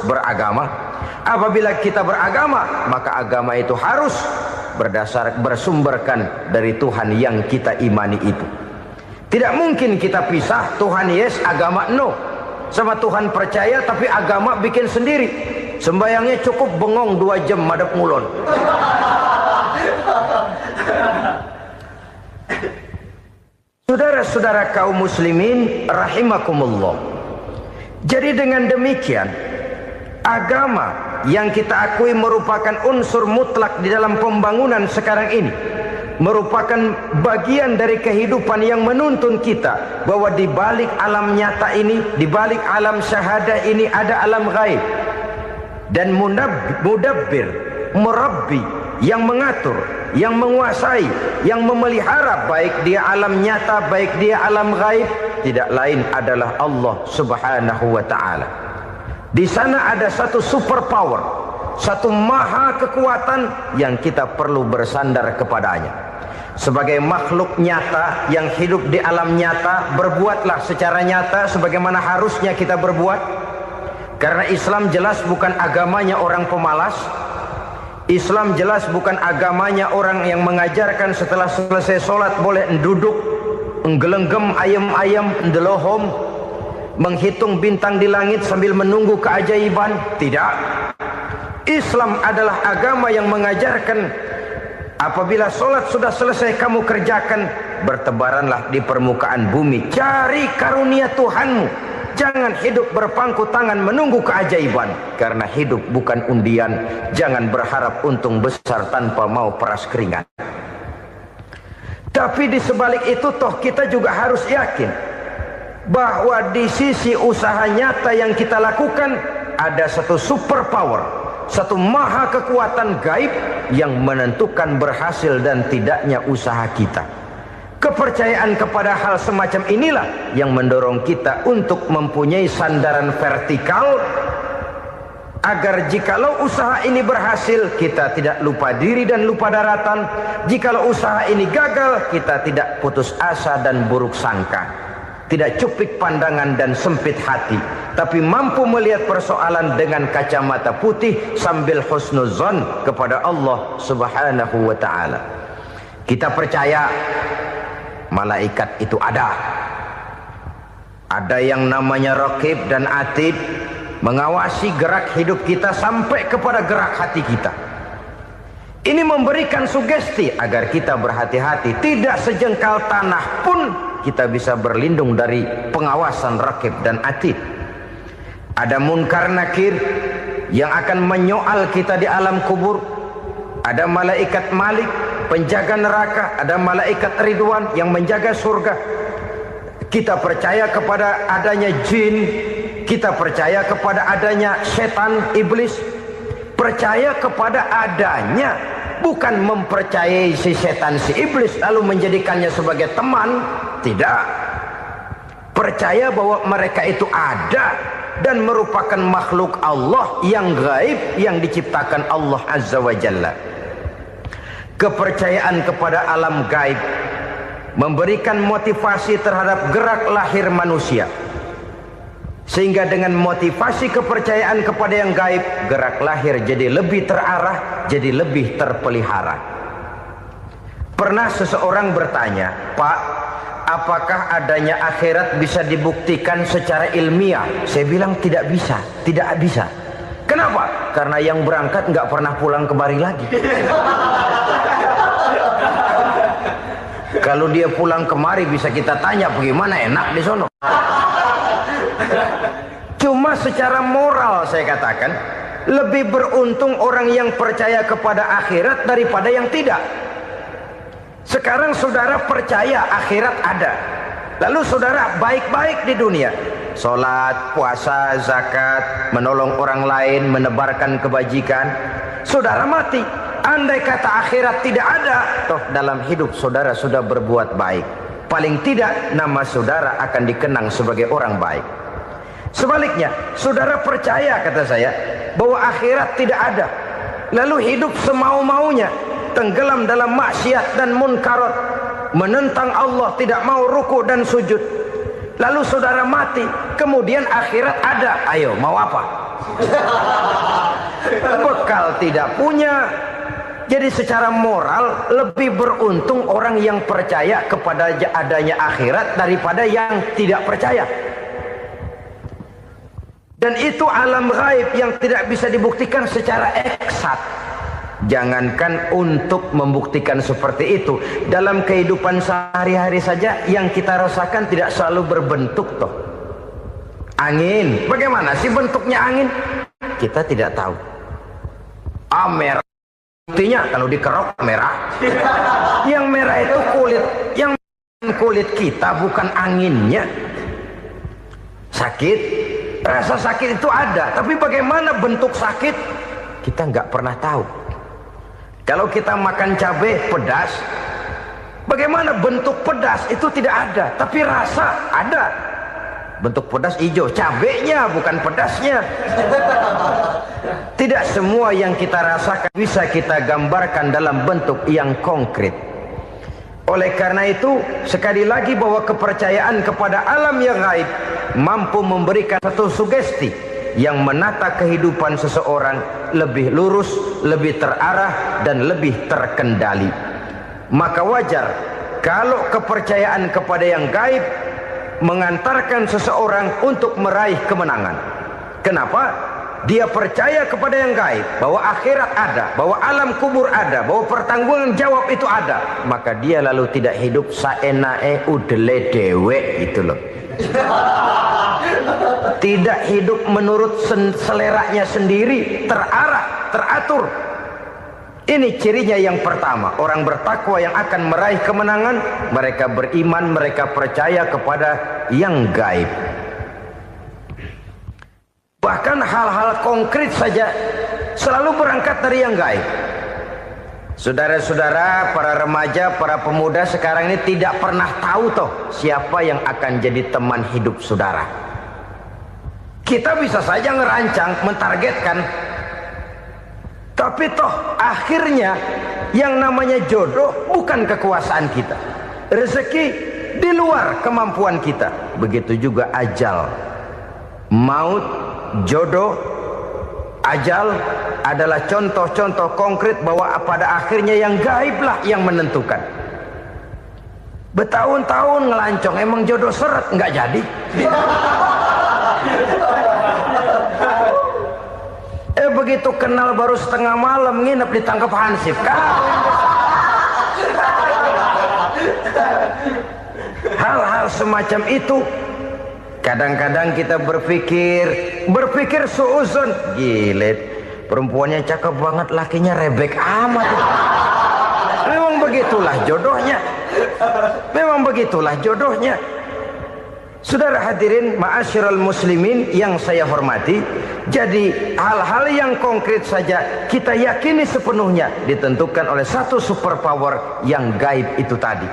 beragama. Apabila kita beragama, maka agama itu harus bersumberkan dari Tuhan yang kita imani itu. Tidak mungkin kita pisah, Tuhan yes, agama no. Sama Tuhan percaya tapi agama bikin sendiri. Sembayangnya cukup bengong 2 jam madep ngulon. Saudara-saudara kaum muslimin rahimakumullah. Jadi dengan demikian, agama yang kita akui merupakan unsur mutlak di dalam pembangunan sekarang ini, merupakan bagian dari kehidupan yang menuntun kita bahwa di balik alam nyata ini, di balik alam syahadah ini ada alam gaib. Dan mudabbir, murabbi, yang mengatur, yang menguasai, yang memelihara baik dia alam nyata, baik dia alam gaib, tidak lain adalah Allah Subhanahu wa ta'ala. Di sana ada satu super power, satu maha kekuatan yang kita perlu bersandar kepadanya. Sebagai makhluk nyata yang hidup di alam nyata, berbuatlah secara nyata sebagaimana harusnya kita berbuat. Karena Islam jelas bukan agamanya orang pemalas. Islam jelas bukan agamanya orang yang mengajarkan setelah selesai sholat boleh duduk, nggelenggem ayam-ayam, ndelohom, menghitung bintang di langit sambil menunggu keajaiban. Tidak. Islam adalah agama yang mengajarkan apabila sholat sudah selesai kamu kerjakan, bertebaranlah di permukaan bumi, cari karunia Tuhanmu. Jangan hidup berpangku tangan menunggu keajaiban. Karena hidup bukan undian. Jangan berharap untung besar tanpa mau peras keringat. Tapi di sebalik itu toh kita juga harus yakin bahwa di sisi usaha nyata yang kita lakukan ada satu super power, satu maha kekuatan gaib yang menentukan berhasil dan tidaknya usaha kita. Kepercayaan kepada hal semacam inilah yang mendorong kita untuk mempunyai sandaran vertikal, agar jikalau usaha ini berhasil kita tidak lupa diri dan lupa daratan. Jikalau usaha ini gagal kita tidak putus asa dan buruk sangka, tidak cupik pandangan dan sempit hati, tapi mampu melihat persoalan dengan kacamata putih sambil husnuzon kepada Allah Subhanahu wa ta'ala. Kita percaya malaikat itu ada. Ada yang namanya raqib dan atid, mengawasi gerak hidup kita sampai kepada gerak hati kita. Ini memberikan sugesti agar kita berhati-hati. Tidak sejengkal tanah pun kita bisa berlindung dari pengawasan raqib dan atid. Ada munkar nakir yang akan menyoal kita di alam kubur. Ada malaikat Malik, penjaga neraka. Ada malaikat Ridwan yang menjaga surga. Kita percaya kepada adanya jin. Kita percaya kepada adanya setan, iblis. Percaya kepada adanya, bukan mempercayai si setan, si iblis lalu menjadikannya sebagai teman. Tidak. Percaya bahwa mereka itu ada dan merupakan makhluk Allah yang gaib yang diciptakan Allah Azza wa Jalla. Kepercayaan kepada alam gaib memberikan motivasi terhadap gerak lahir manusia, sehingga dengan motivasi kepercayaan kepada yang gaib, gerak lahir jadi lebih terarah, jadi lebih terpelihara. Pernah seseorang bertanya, "Pak, apakah adanya akhirat bisa dibuktikan secara ilmiah?" Saya bilang tidak bisa, tidak bisa. Kenapa? Karena yang berangkat nggak pernah pulang kemari lagi. Kalau dia pulang kemari bisa kita tanya bagaimana enak di sono. Cuma secara moral saya katakan, lebih beruntung orang yang percaya kepada akhirat daripada yang tidak. Sekarang saudara percaya akhirat ada, lalu saudara baik-baik di dunia, sholat, puasa, zakat, menolong orang lain, menebarkan kebajikan. Saudara mati, andai kata akhirat tidak ada, toh dalam hidup saudara sudah berbuat baik. Paling tidak nama saudara akan dikenang sebagai orang baik. Sebaliknya, saudara percaya, kata saya, bahwa akhirat tidak ada, lalu hidup semau-maunya, tenggelam dalam maksiat dan munkarat, menentang Allah, tidak mau ruku dan sujud, lalu saudara mati, kemudian akhirat ada, ayo mau apa? Bekal tidak punya. Jadi secara moral lebih beruntung orang yang percaya kepada adanya akhirat daripada yang tidak percaya. Dan itu alam gaib yang tidak bisa dibuktikan secara eksat. Jangankan untuk membuktikan seperti itu, dalam kehidupan sehari-hari saja yang kita rasakan tidak selalu berbentuk toh. Angin, bagaimana sih bentuknya angin? Kita tidak tahu. Merah, buktinya kalau dikerok merah. Yang merah itu kulit, yang kulit kita bukan anginnya. Sakit, rasa sakit itu ada, tapi bagaimana bentuk sakit? Kita nggak pernah tahu. Kalau kita makan cabai pedas, bagaimana bentuk pedas itu tidak ada, tapi rasa ada. Bentuk pedas hijau, cabainya bukan pedasnya. Tidak semua yang kita rasakan bisa kita gambarkan dalam bentuk yang konkret. Oleh karena itu, sekali lagi bahwa kepercayaan kepada alam yang gaib mampu memberikan satu sugesti yang menata kehidupan seseorang lebih lurus, lebih terarah, dan lebih terkendali. Maka wajar kalau kepercayaan kepada yang gaib mengantarkan seseorang untuk meraih kemenangan. Kenapa? Dia percaya kepada yang gaib, bahwa akhirat ada, bahwa alam kubur ada, bahwa pertanggungan jawab itu ada. Maka dia lalu tidak hidup saenae udele dewe gitu loh. Tidak hidup menurut seleranya sendiri, terarah, teratur. Ini cirinya yang pertama, orang bertakwa yang akan meraih kemenangan, mereka beriman, mereka percaya kepada yang gaib. Bahkan hal-hal konkret saja selalu berangkat dari yang gaib. Saudara-saudara, para remaja, para pemuda sekarang ini tidak pernah tahu toh siapa yang akan jadi teman hidup saudara. Kita bisa saja ngerancang, mentargetkan, tapi toh akhirnya yang namanya jodoh bukan kekuasaan kita. Rezeki di luar kemampuan kita. Begitu juga ajal. Maut, jodoh, ajal adalah contoh-contoh konkret bahwa pada akhirnya yang gaiblah yang menentukan. Bertahun-tahun ngelancong, emang jodoh seret, nggak jadi. Begitu kenal baru setengah malam nginep ditangkap hansip kan. Hal-hal semacam itu kadang-kadang kita berpikir suuzon, gile, perempuannya cakep banget, lakinya rebek amat. Memang begitulah jodohnya. Memang begitulah jodohnya. Saudara hadirin ma'asyiral muslimin yang saya hormati, jadi hal-hal yang konkret saja kita yakini sepenuhnya ditentukan oleh satu superpower yang gaib itu tadi.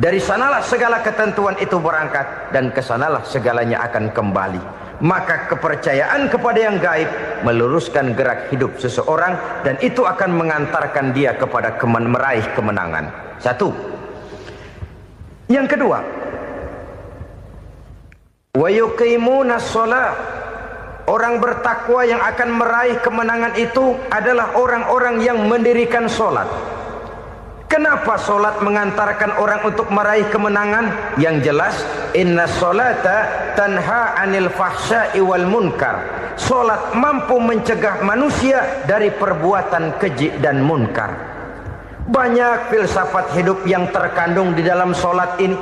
Dari sanalah segala ketentuan itu berangkat dan kesanalah segalanya akan kembali. Maka kepercayaan kepada yang gaib meluruskan gerak hidup seseorang dan itu akan mengantarkan dia kepada meraih kemenangan. Satu. Yang kedua, wa yuqimuna shalah. Orang bertakwa yang akan meraih kemenangan itu adalah orang-orang yang mendirikan sholat. Kenapa sholat mengantarkan orang untuk meraih kemenangan? Yang jelas, inna sholata tanha anil fahsya'i wal munkar. Sholat mampu mencegah manusia dari perbuatan keji dan munkar. Banyak filsafat hidup yang terkandung di dalam sholat ini.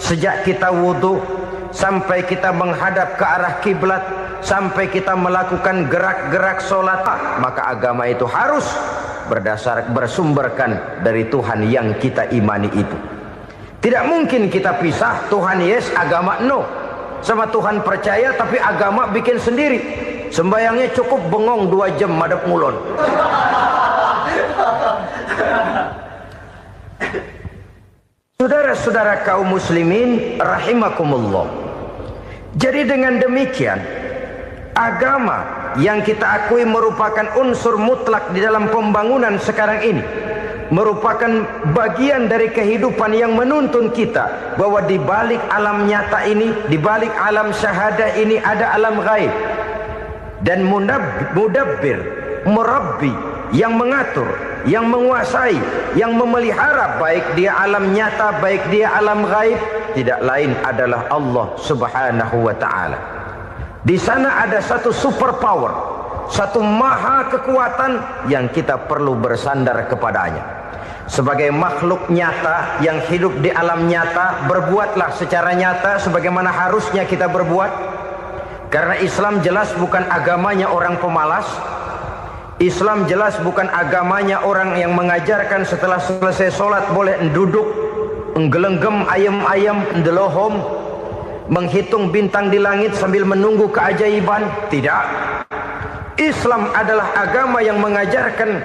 Sejak kita wudhu sampai kita menghadap ke arah kiblat, sampai kita melakukan gerak-gerak sholat, maka agama itu harus bersumberkan dari Tuhan yang kita imani itu. Tidak mungkin kita pisah Tuhan yes, agama no. Sama Tuhan percaya tapi agama bikin sendiri. Sembayangnya cukup bengong 2 jam madep ngulon. Saudara-saudara kaum muslimin rahimakumullah. Jadi dengan demikian agama yang kita akui merupakan unsur mutlak di dalam pembangunan sekarang ini, merupakan bagian dari kehidupan yang menuntun kita bahwa di balik alam nyata ini, di balik alam syahadah ini ada alam gaib. Dan mudabbir, murabbi, yang mengatur, yang menguasai, yang memelihara baik dia alam nyata, baik dia alam gaib, tidak lain adalah Allah Subhanahu wa ta'ala. Di sana ada satu super power, satu maha kekuatan yang kita perlu bersandar kepadanya. Sebagai makhluk nyata yang hidup di alam nyata, berbuatlah secara nyata sebagaimana harusnya kita berbuat. Karena Islam jelas bukan agamanya orang pemalas. Islam jelas bukan agamanya orang yang mengajarkan setelah selesai sholat boleh duduk, nggelenggem ayam-ayam, ndelohom, menghitung bintang di langit sambil menunggu keajaiban. Tidak. Islam adalah agama yang mengajarkan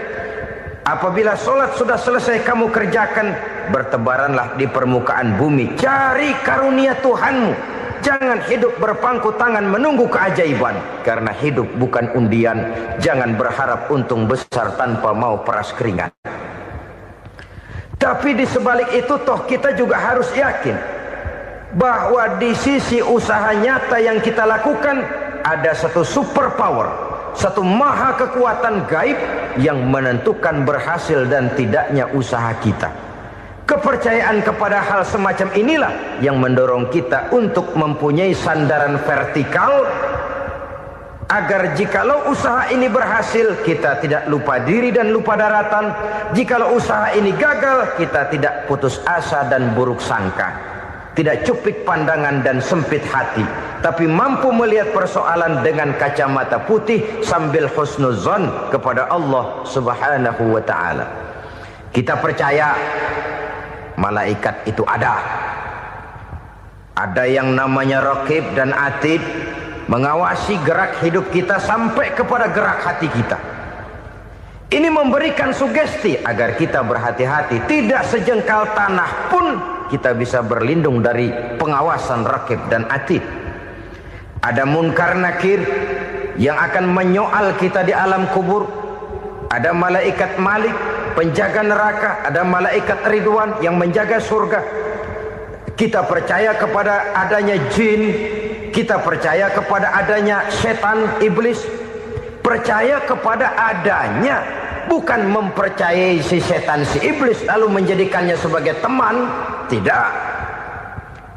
apabila sholat sudah selesai kamu kerjakan, bertebaranlah di permukaan bumi, cari karunia Tuhanmu. Jangan hidup berpangku tangan menunggu keajaiban. Karena hidup bukan undian. Jangan berharap untung besar tanpa mau peras keringat. Tapi di sebalik itu toh kita juga harus yakin bahwa di sisi usaha nyata yang kita lakukan ada satu super power, satu maha kekuatan gaib yang menentukan berhasil dan tidaknya usaha kita. Kepercayaan kepada hal semacam inilah yang mendorong kita untuk mempunyai sandaran vertikal, agar jikalau usaha ini berhasil kita tidak lupa diri dan lupa daratan. Jikalau usaha ini gagal kita tidak putus asa dan buruk sangka, tidak cupik pandangan dan sempit hati, tapi mampu melihat persoalan dengan kacamata putih sambil husnuzon kepada Allah Subhanahu wa ta'ala. Kita percaya malaikat itu ada. Ada yang namanya raqib dan atid, mengawasi gerak hidup kita sampai kepada gerak hati kita. Ini memberikan sugesti agar kita berhati-hati, tidak sejengkal tanah pun kita bisa berlindung dari pengawasan raqib dan atid. Ada munkar nakir yang akan menyoal kita di alam kubur. Ada malaikat Malik, penjaga neraka. Ada malaikat Ridwan yang menjaga surga. Kita percaya kepada adanya jin, kita percaya kepada adanya setan, iblis. Percaya kepada adanya, bukan mempercayai si setan, si iblis lalu menjadikannya sebagai teman. Tidak.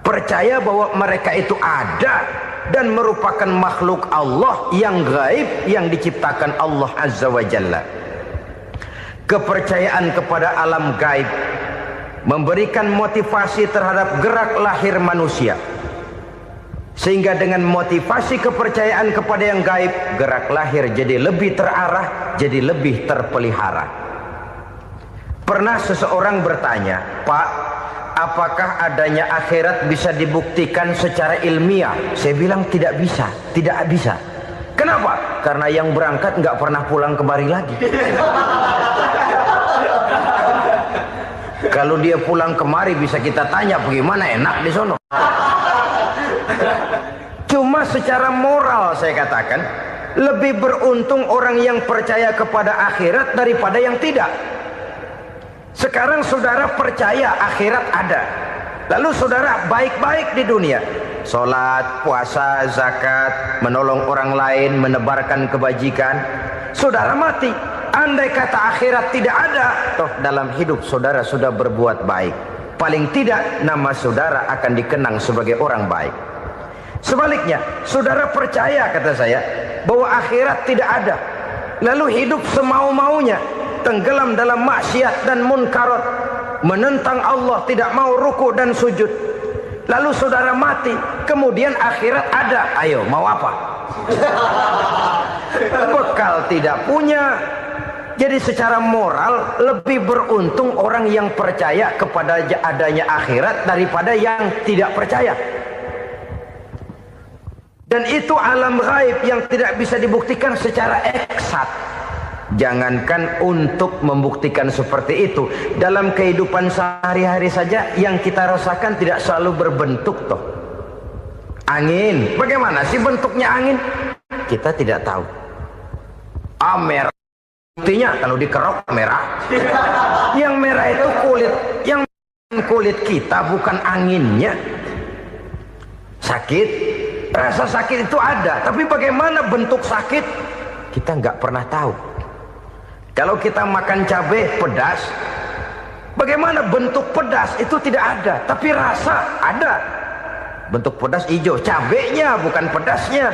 Percaya bahwa mereka itu ada dan merupakan makhluk Allah yang gaib, yang diciptakan Allah Azza wa Jalla. Kepercayaan kepada alam gaib memberikan motivasi terhadap gerak lahir manusia, sehingga dengan motivasi kepercayaan kepada yang gaib, gerak lahir jadi lebih terarah, jadi lebih terpelihara. Pernah seseorang bertanya, "Pak, apakah adanya akhirat bisa dibuktikan secara ilmiah?" Saya bilang tidak bisa, tidak bisa. Kenapa? Karena yang berangkat nggak pernah pulang kembali lagi. Kalau dia pulang kemari bisa kita tanya bagaimana enak di sono. Cuma secara moral saya katakan, lebih beruntung orang yang percaya kepada akhirat daripada yang tidak. Sekarang saudara percaya akhirat ada, lalu saudara baik-baik di dunia, sholat, puasa, zakat, menolong orang lain, menebarkan kebajikan. Saudara mati, andai kata akhirat tidak ada, toh dalam hidup saudara sudah berbuat baik. Paling tidak nama saudara akan dikenang sebagai orang baik. Sebaliknya, saudara percaya, kata saya, bahwa akhirat tidak ada, lalu hidup semau-maunya, tenggelam dalam maksiat dan munkarat, menentang Allah, tidak mau ruku dan sujud. Lalu saudara mati, kemudian akhirat ada, ayo mau apa? Bekal tidak punya. Jadi secara moral lebih beruntung orang yang percaya kepada adanya akhirat daripada yang tidak percaya. Dan itu alam gaib yang tidak bisa dibuktikan secara eksat. Jangankan untuk membuktikan seperti itu, dalam kehidupan sehari-hari saja yang kita rasakan tidak selalu berbentuk toh. Angin, bagaimana sih bentuknya angin? Kita tidak tahu. Merah. Buktinya kalau dikerok merah. Yang merah itu kulit, yang kulit kita bukan anginnya. Sakit, rasa sakit itu ada, tapi bagaimana bentuk sakit kita nggak pernah tahu. Kalau kita makan cabai pedas, bagaimana bentuk pedas itu tidak ada, tapi rasa ada. Bentuk pedas hijau, cabenya bukan pedasnya.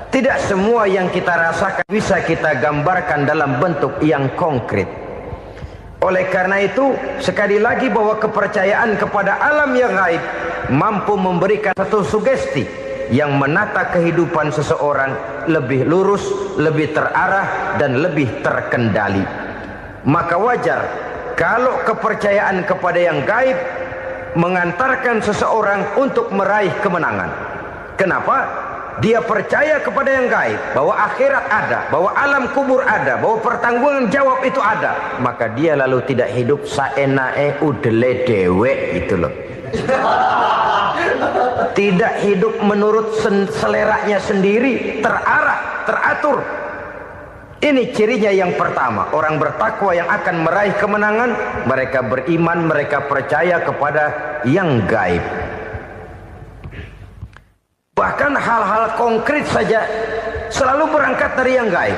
Tidak semua yang kita rasakan bisa kita gambarkan dalam bentuk yang konkret. Oleh karena itu, sekali lagi bahwa kepercayaan kepada alam yang gaib mampu memberikan satu sugesti yang menata kehidupan seseorang lebih lurus, lebih terarah, dan lebih terkendali. Maka wajar kalau kepercayaan kepada yang gaib mengantarkan seseorang untuk meraih kemenangan. Kenapa? Dia percaya kepada yang gaib, bahwa akhirat ada, bahwa alam kubur ada, bahwa pertanggungan jawab itu ada. Maka dia lalu tidak hidup saenae udele dewe, itu loh. Tidak hidup menurut seleranya sendiri, terarah, teratur. Ini cirinya yang pertama. Orang bertakwa yang akan meraih kemenangan, mereka beriman, mereka percaya kepada yang gaib. Bahkan hal-hal konkret saja selalu berangkat dari yang gaib.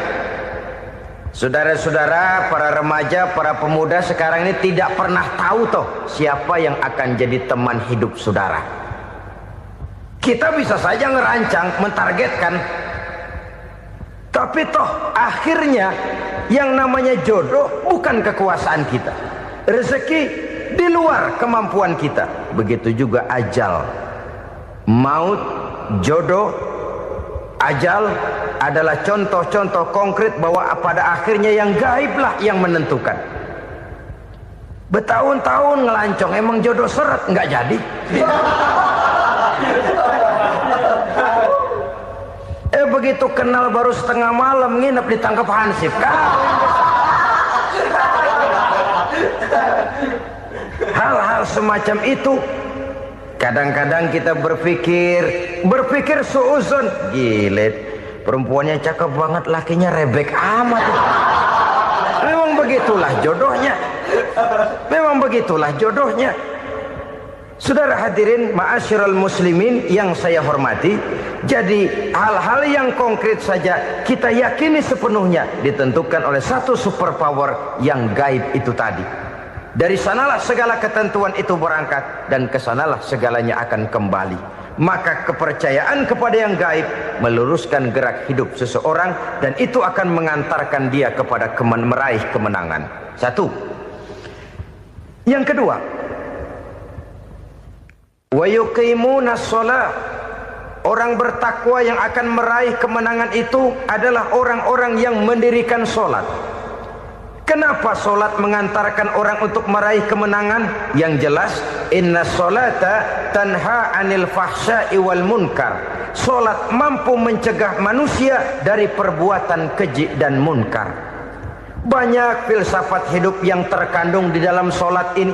Saudara-saudara, para remaja, para pemuda sekarang ini tidak pernah tahu toh siapa yang akan jadi teman hidup saudara. Kita bisa saja ngerancang, mentargetkan, tapi toh akhirnya yang namanya jodoh bukan kekuasaan kita. Rezeki di luar kemampuan kita. Begitu juga ajal. Maut, jodoh, ajal adalah contoh-contoh konkret bahwa pada akhirnya yang gaiblah yang menentukan. Bertahun-tahun ngelancong, emang jodoh seret, nggak jadi. Begitu kenal baru setengah malam nginep ditangkap hansip kan. Hal-hal semacam itu kadang-kadang kita berpikir suuzon, gile, perempuannya cakep banget, lakinya rebek amat. Memang begitulah jodohnya. Memang begitulah jodohnya. Saudara hadirin ma'asyiral muslimin yang saya hormati, jadi hal-hal yang konkret saja kita yakini sepenuhnya ditentukan oleh satu superpower yang gaib itu tadi. Dari sanalah segala ketentuan itu berangkat dan kesanalah segalanya akan kembali. Maka kepercayaan kepada yang gaib meluruskan gerak hidup seseorang dan itu akan mengantarkan dia kepada meraih kemenangan. Satu. Yang kedua, wa yuqimuna shalah. Orang bertakwa yang akan meraih kemenangan itu adalah orang-orang yang mendirikan sholat. Kenapa sholat mengantarkan orang untuk meraih kemenangan? Yang jelas, inna sholata tanha anil fahsya'i wal munkar. Sholat mampu mencegah manusia dari perbuatan keji dan munkar. Banyak filsafat hidup yang terkandung di dalam sholat ini.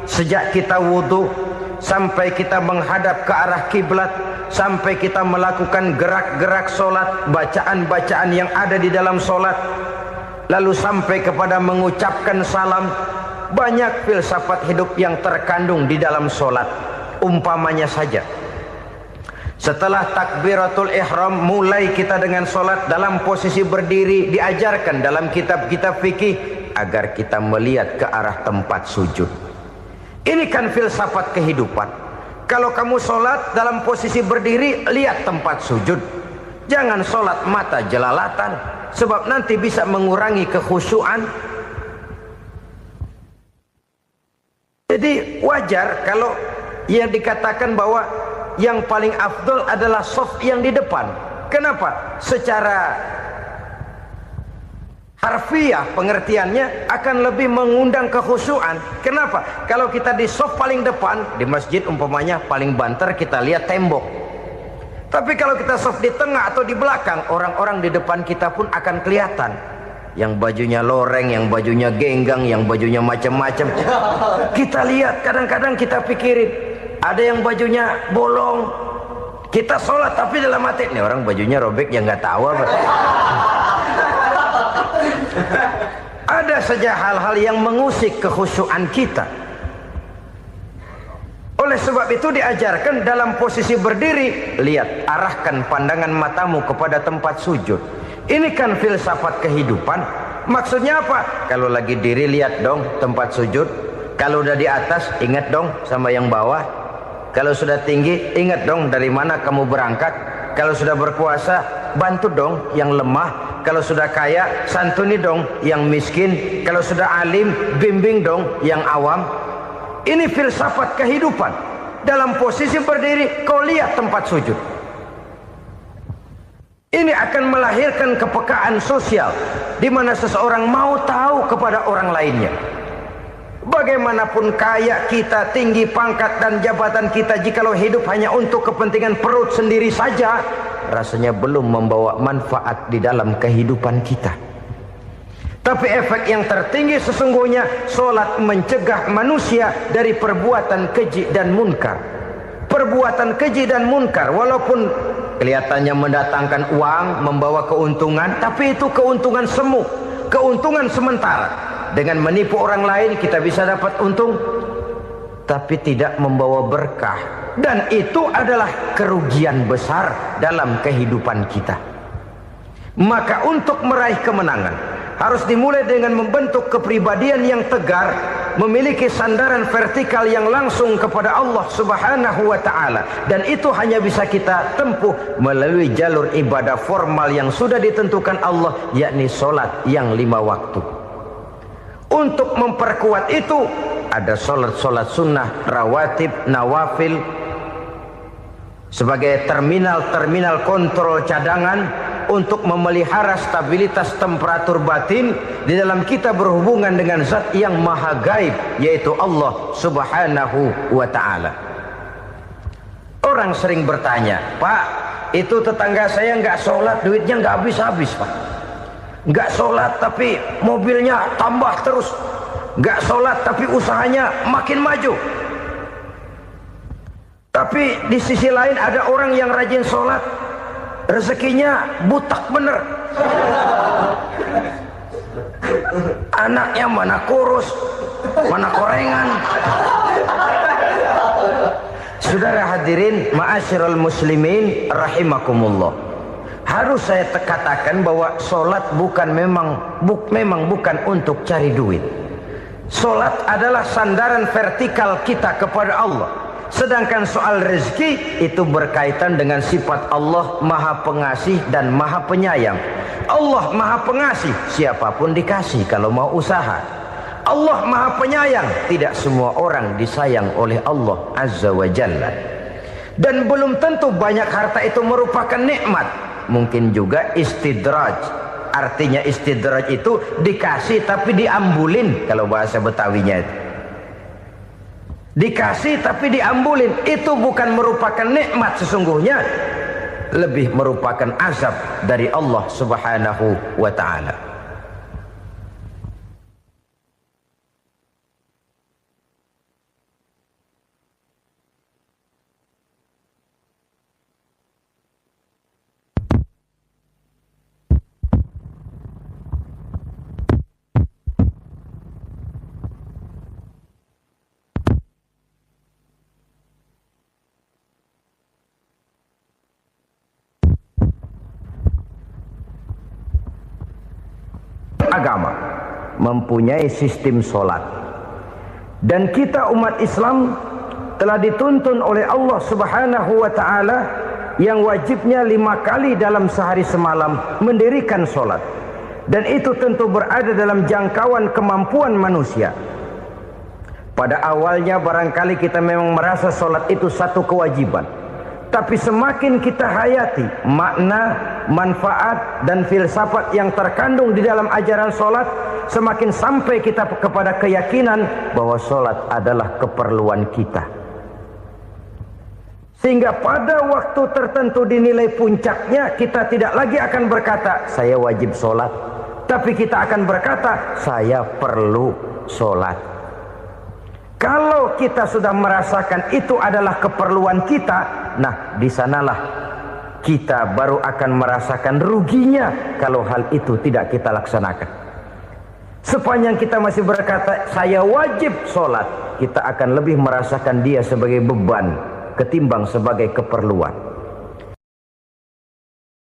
Sejak kita wudhu sampai kita menghadap ke arah kiblat, sampai kita melakukan gerak-gerak sholat, bacaan-bacaan yang ada di dalam sholat, lalu sampai kepada mengucapkan salam. Banyak filsafat hidup yang terkandung di dalam sholat. Umpamanya saja, setelah takbiratul ihram mulai kita dengan sholat dalam posisi berdiri, diajarkan dalam kitab-kitab fikih agar kita melihat ke arah tempat sujud. Ini kan filsafat kehidupan. Kalau kamu sholat dalam posisi berdiri, lihat tempat sujud. Jangan sholat mata jelalatan, sebab nanti bisa mengurangi kekhusyuan. Jadi wajar kalau yang dikatakan bahwa yang paling afdol adalah shaf yang di depan. Kenapa? Secara harfiah pengertiannya akan lebih mengundang kekhusyuan. Kenapa? Kalau kita di shaf paling depan di masjid umpamanya paling banter kita lihat tembok. Tapi kalau kita shaf di tengah atau di belakang, orang-orang di depan kita pun akan kelihatan. Yang bajunya loreng, yang bajunya genggang, yang bajunya macam-macam. Kita lihat, kadang-kadang kita pikirin, ada yang bajunya bolong. Kita sholat tapi dalam hati, nih orang bajunya robek yang nggak tahu apa. Ada saja hal-hal yang mengusik kekhusyuan kita. Oleh sebab itu diajarkan dalam posisi berdiri, lihat, arahkan pandangan matamu kepada tempat sujud. Ini kan filsafat kehidupan. Maksudnya apa? Kalau lagi diri, lihat dong tempat sujud. Kalau udah di atas, ingat dong sama yang bawah. Kalau sudah tinggi, ingat dong dari mana kamu berangkat. Kalau sudah berkuasa, bantu dong yang lemah. Kalau sudah kaya, santuni dong yang miskin. Kalau sudah alim, bimbing dong yang awam. Ini filsafat kehidupan. Dalam posisi berdiri, kau lihat tempat sujud. Ini akan melahirkan kepekaan sosial, di mana seseorang mau tahu kepada orang lainnya. Bagaimanapun kaya kita, tinggi pangkat dan jabatan kita, jikalau hidup hanya untuk kepentingan perut sendiri saja, rasanya belum membawa manfaat di dalam kehidupan kita. Tapi efek yang tertinggi sesungguhnya, solat mencegah manusia dari perbuatan keji dan munkar. Perbuatan keji dan munkar, walaupun kelihatannya mendatangkan uang, membawa keuntungan, tapi itu keuntungan semu, keuntungan sementara. Dengan menipu orang lain kita bisa dapat untung, tapi tidak membawa berkah. Dan itu adalah kerugian besar dalam kehidupan kita. Maka untuk meraih kemenangan, harus dimulai dengan membentuk kepribadian yang tegar, memiliki sandaran vertikal yang langsung kepada Allah Subhanahu wa ta'ala. Dan itu hanya bisa kita tempuh melalui jalur ibadah formal yang sudah ditentukan Allah, yakni solat yang 5 waktu. Untuk memperkuat itu, ada solat-solat sunnah, rawatib, nawafil, sebagai terminal-terminal kontrol cadangan untuk memelihara stabilitas temperatur batin di dalam kita berhubungan dengan zat yang maha gaib, yaitu Allah Subhanahu wa ta'ala. Orang sering bertanya, Pak, itu tetangga saya nggak sholat, duitnya nggak habis-habis, Pak. Nggak sholat tapi mobilnya tambah terus. Nggak sholat tapi usahanya makin maju. Tapi di sisi lain ada orang yang rajin sholat, rezekinya butak bener. Anaknya mana kurus, mana korengan. Saudara hadirin ma'asyiral muslimin rahimakumullah. Harus saya katakan bahwa solat memang bukan untuk cari duit. Solat adalah sandaran vertikal kita kepada Allah. Sedangkan soal rezeki itu berkaitan dengan sifat Allah maha pengasih dan maha penyayang. Allah maha pengasih, siapapun dikasih kalau mau usaha. Allah maha penyayang, tidak semua orang disayang oleh Allah Azza wa Jalla. Dan belum tentu banyak harta itu merupakan nikmat. Mungkin juga istidraj. Artinya istidraj itu dikasih tapi diambulin, kalau bahasa Betawinya itu. Dikasih tapi diambulin, itu bukan merupakan nikmat sesungguhnya, lebih merupakan azab dari Allah Subhanahu wa ta'ala. Agama mempunyai sistem solat, dan kita umat Islam telah dituntun oleh Allah Subhanahu wa ta'ala yang wajibnya 5 kali dalam sehari semalam mendirikan solat, dan itu tentu berada dalam jangkauan kemampuan manusia. Pada awalnya barangkali kita memang merasa solat itu satu kewajiban, tapi semakin kita hayati makna, manfaat dan filsafat yang terkandung di dalam ajaran solat, semakin sampai kita kepada keyakinan bahwa solat adalah keperluan kita. Sehingga pada waktu tertentu dinilai puncaknya, kita tidak lagi akan berkata saya wajib solat, tapi kita akan berkata saya perlu solat. Kalau kita sudah merasakan itu adalah keperluan kita, nah di sanalah kita baru akan merasakan ruginya kalau hal itu tidak kita laksanakan. Sepanjang kita masih berkata saya wajib sholat, kita akan lebih merasakan dia sebagai beban ketimbang sebagai keperluan.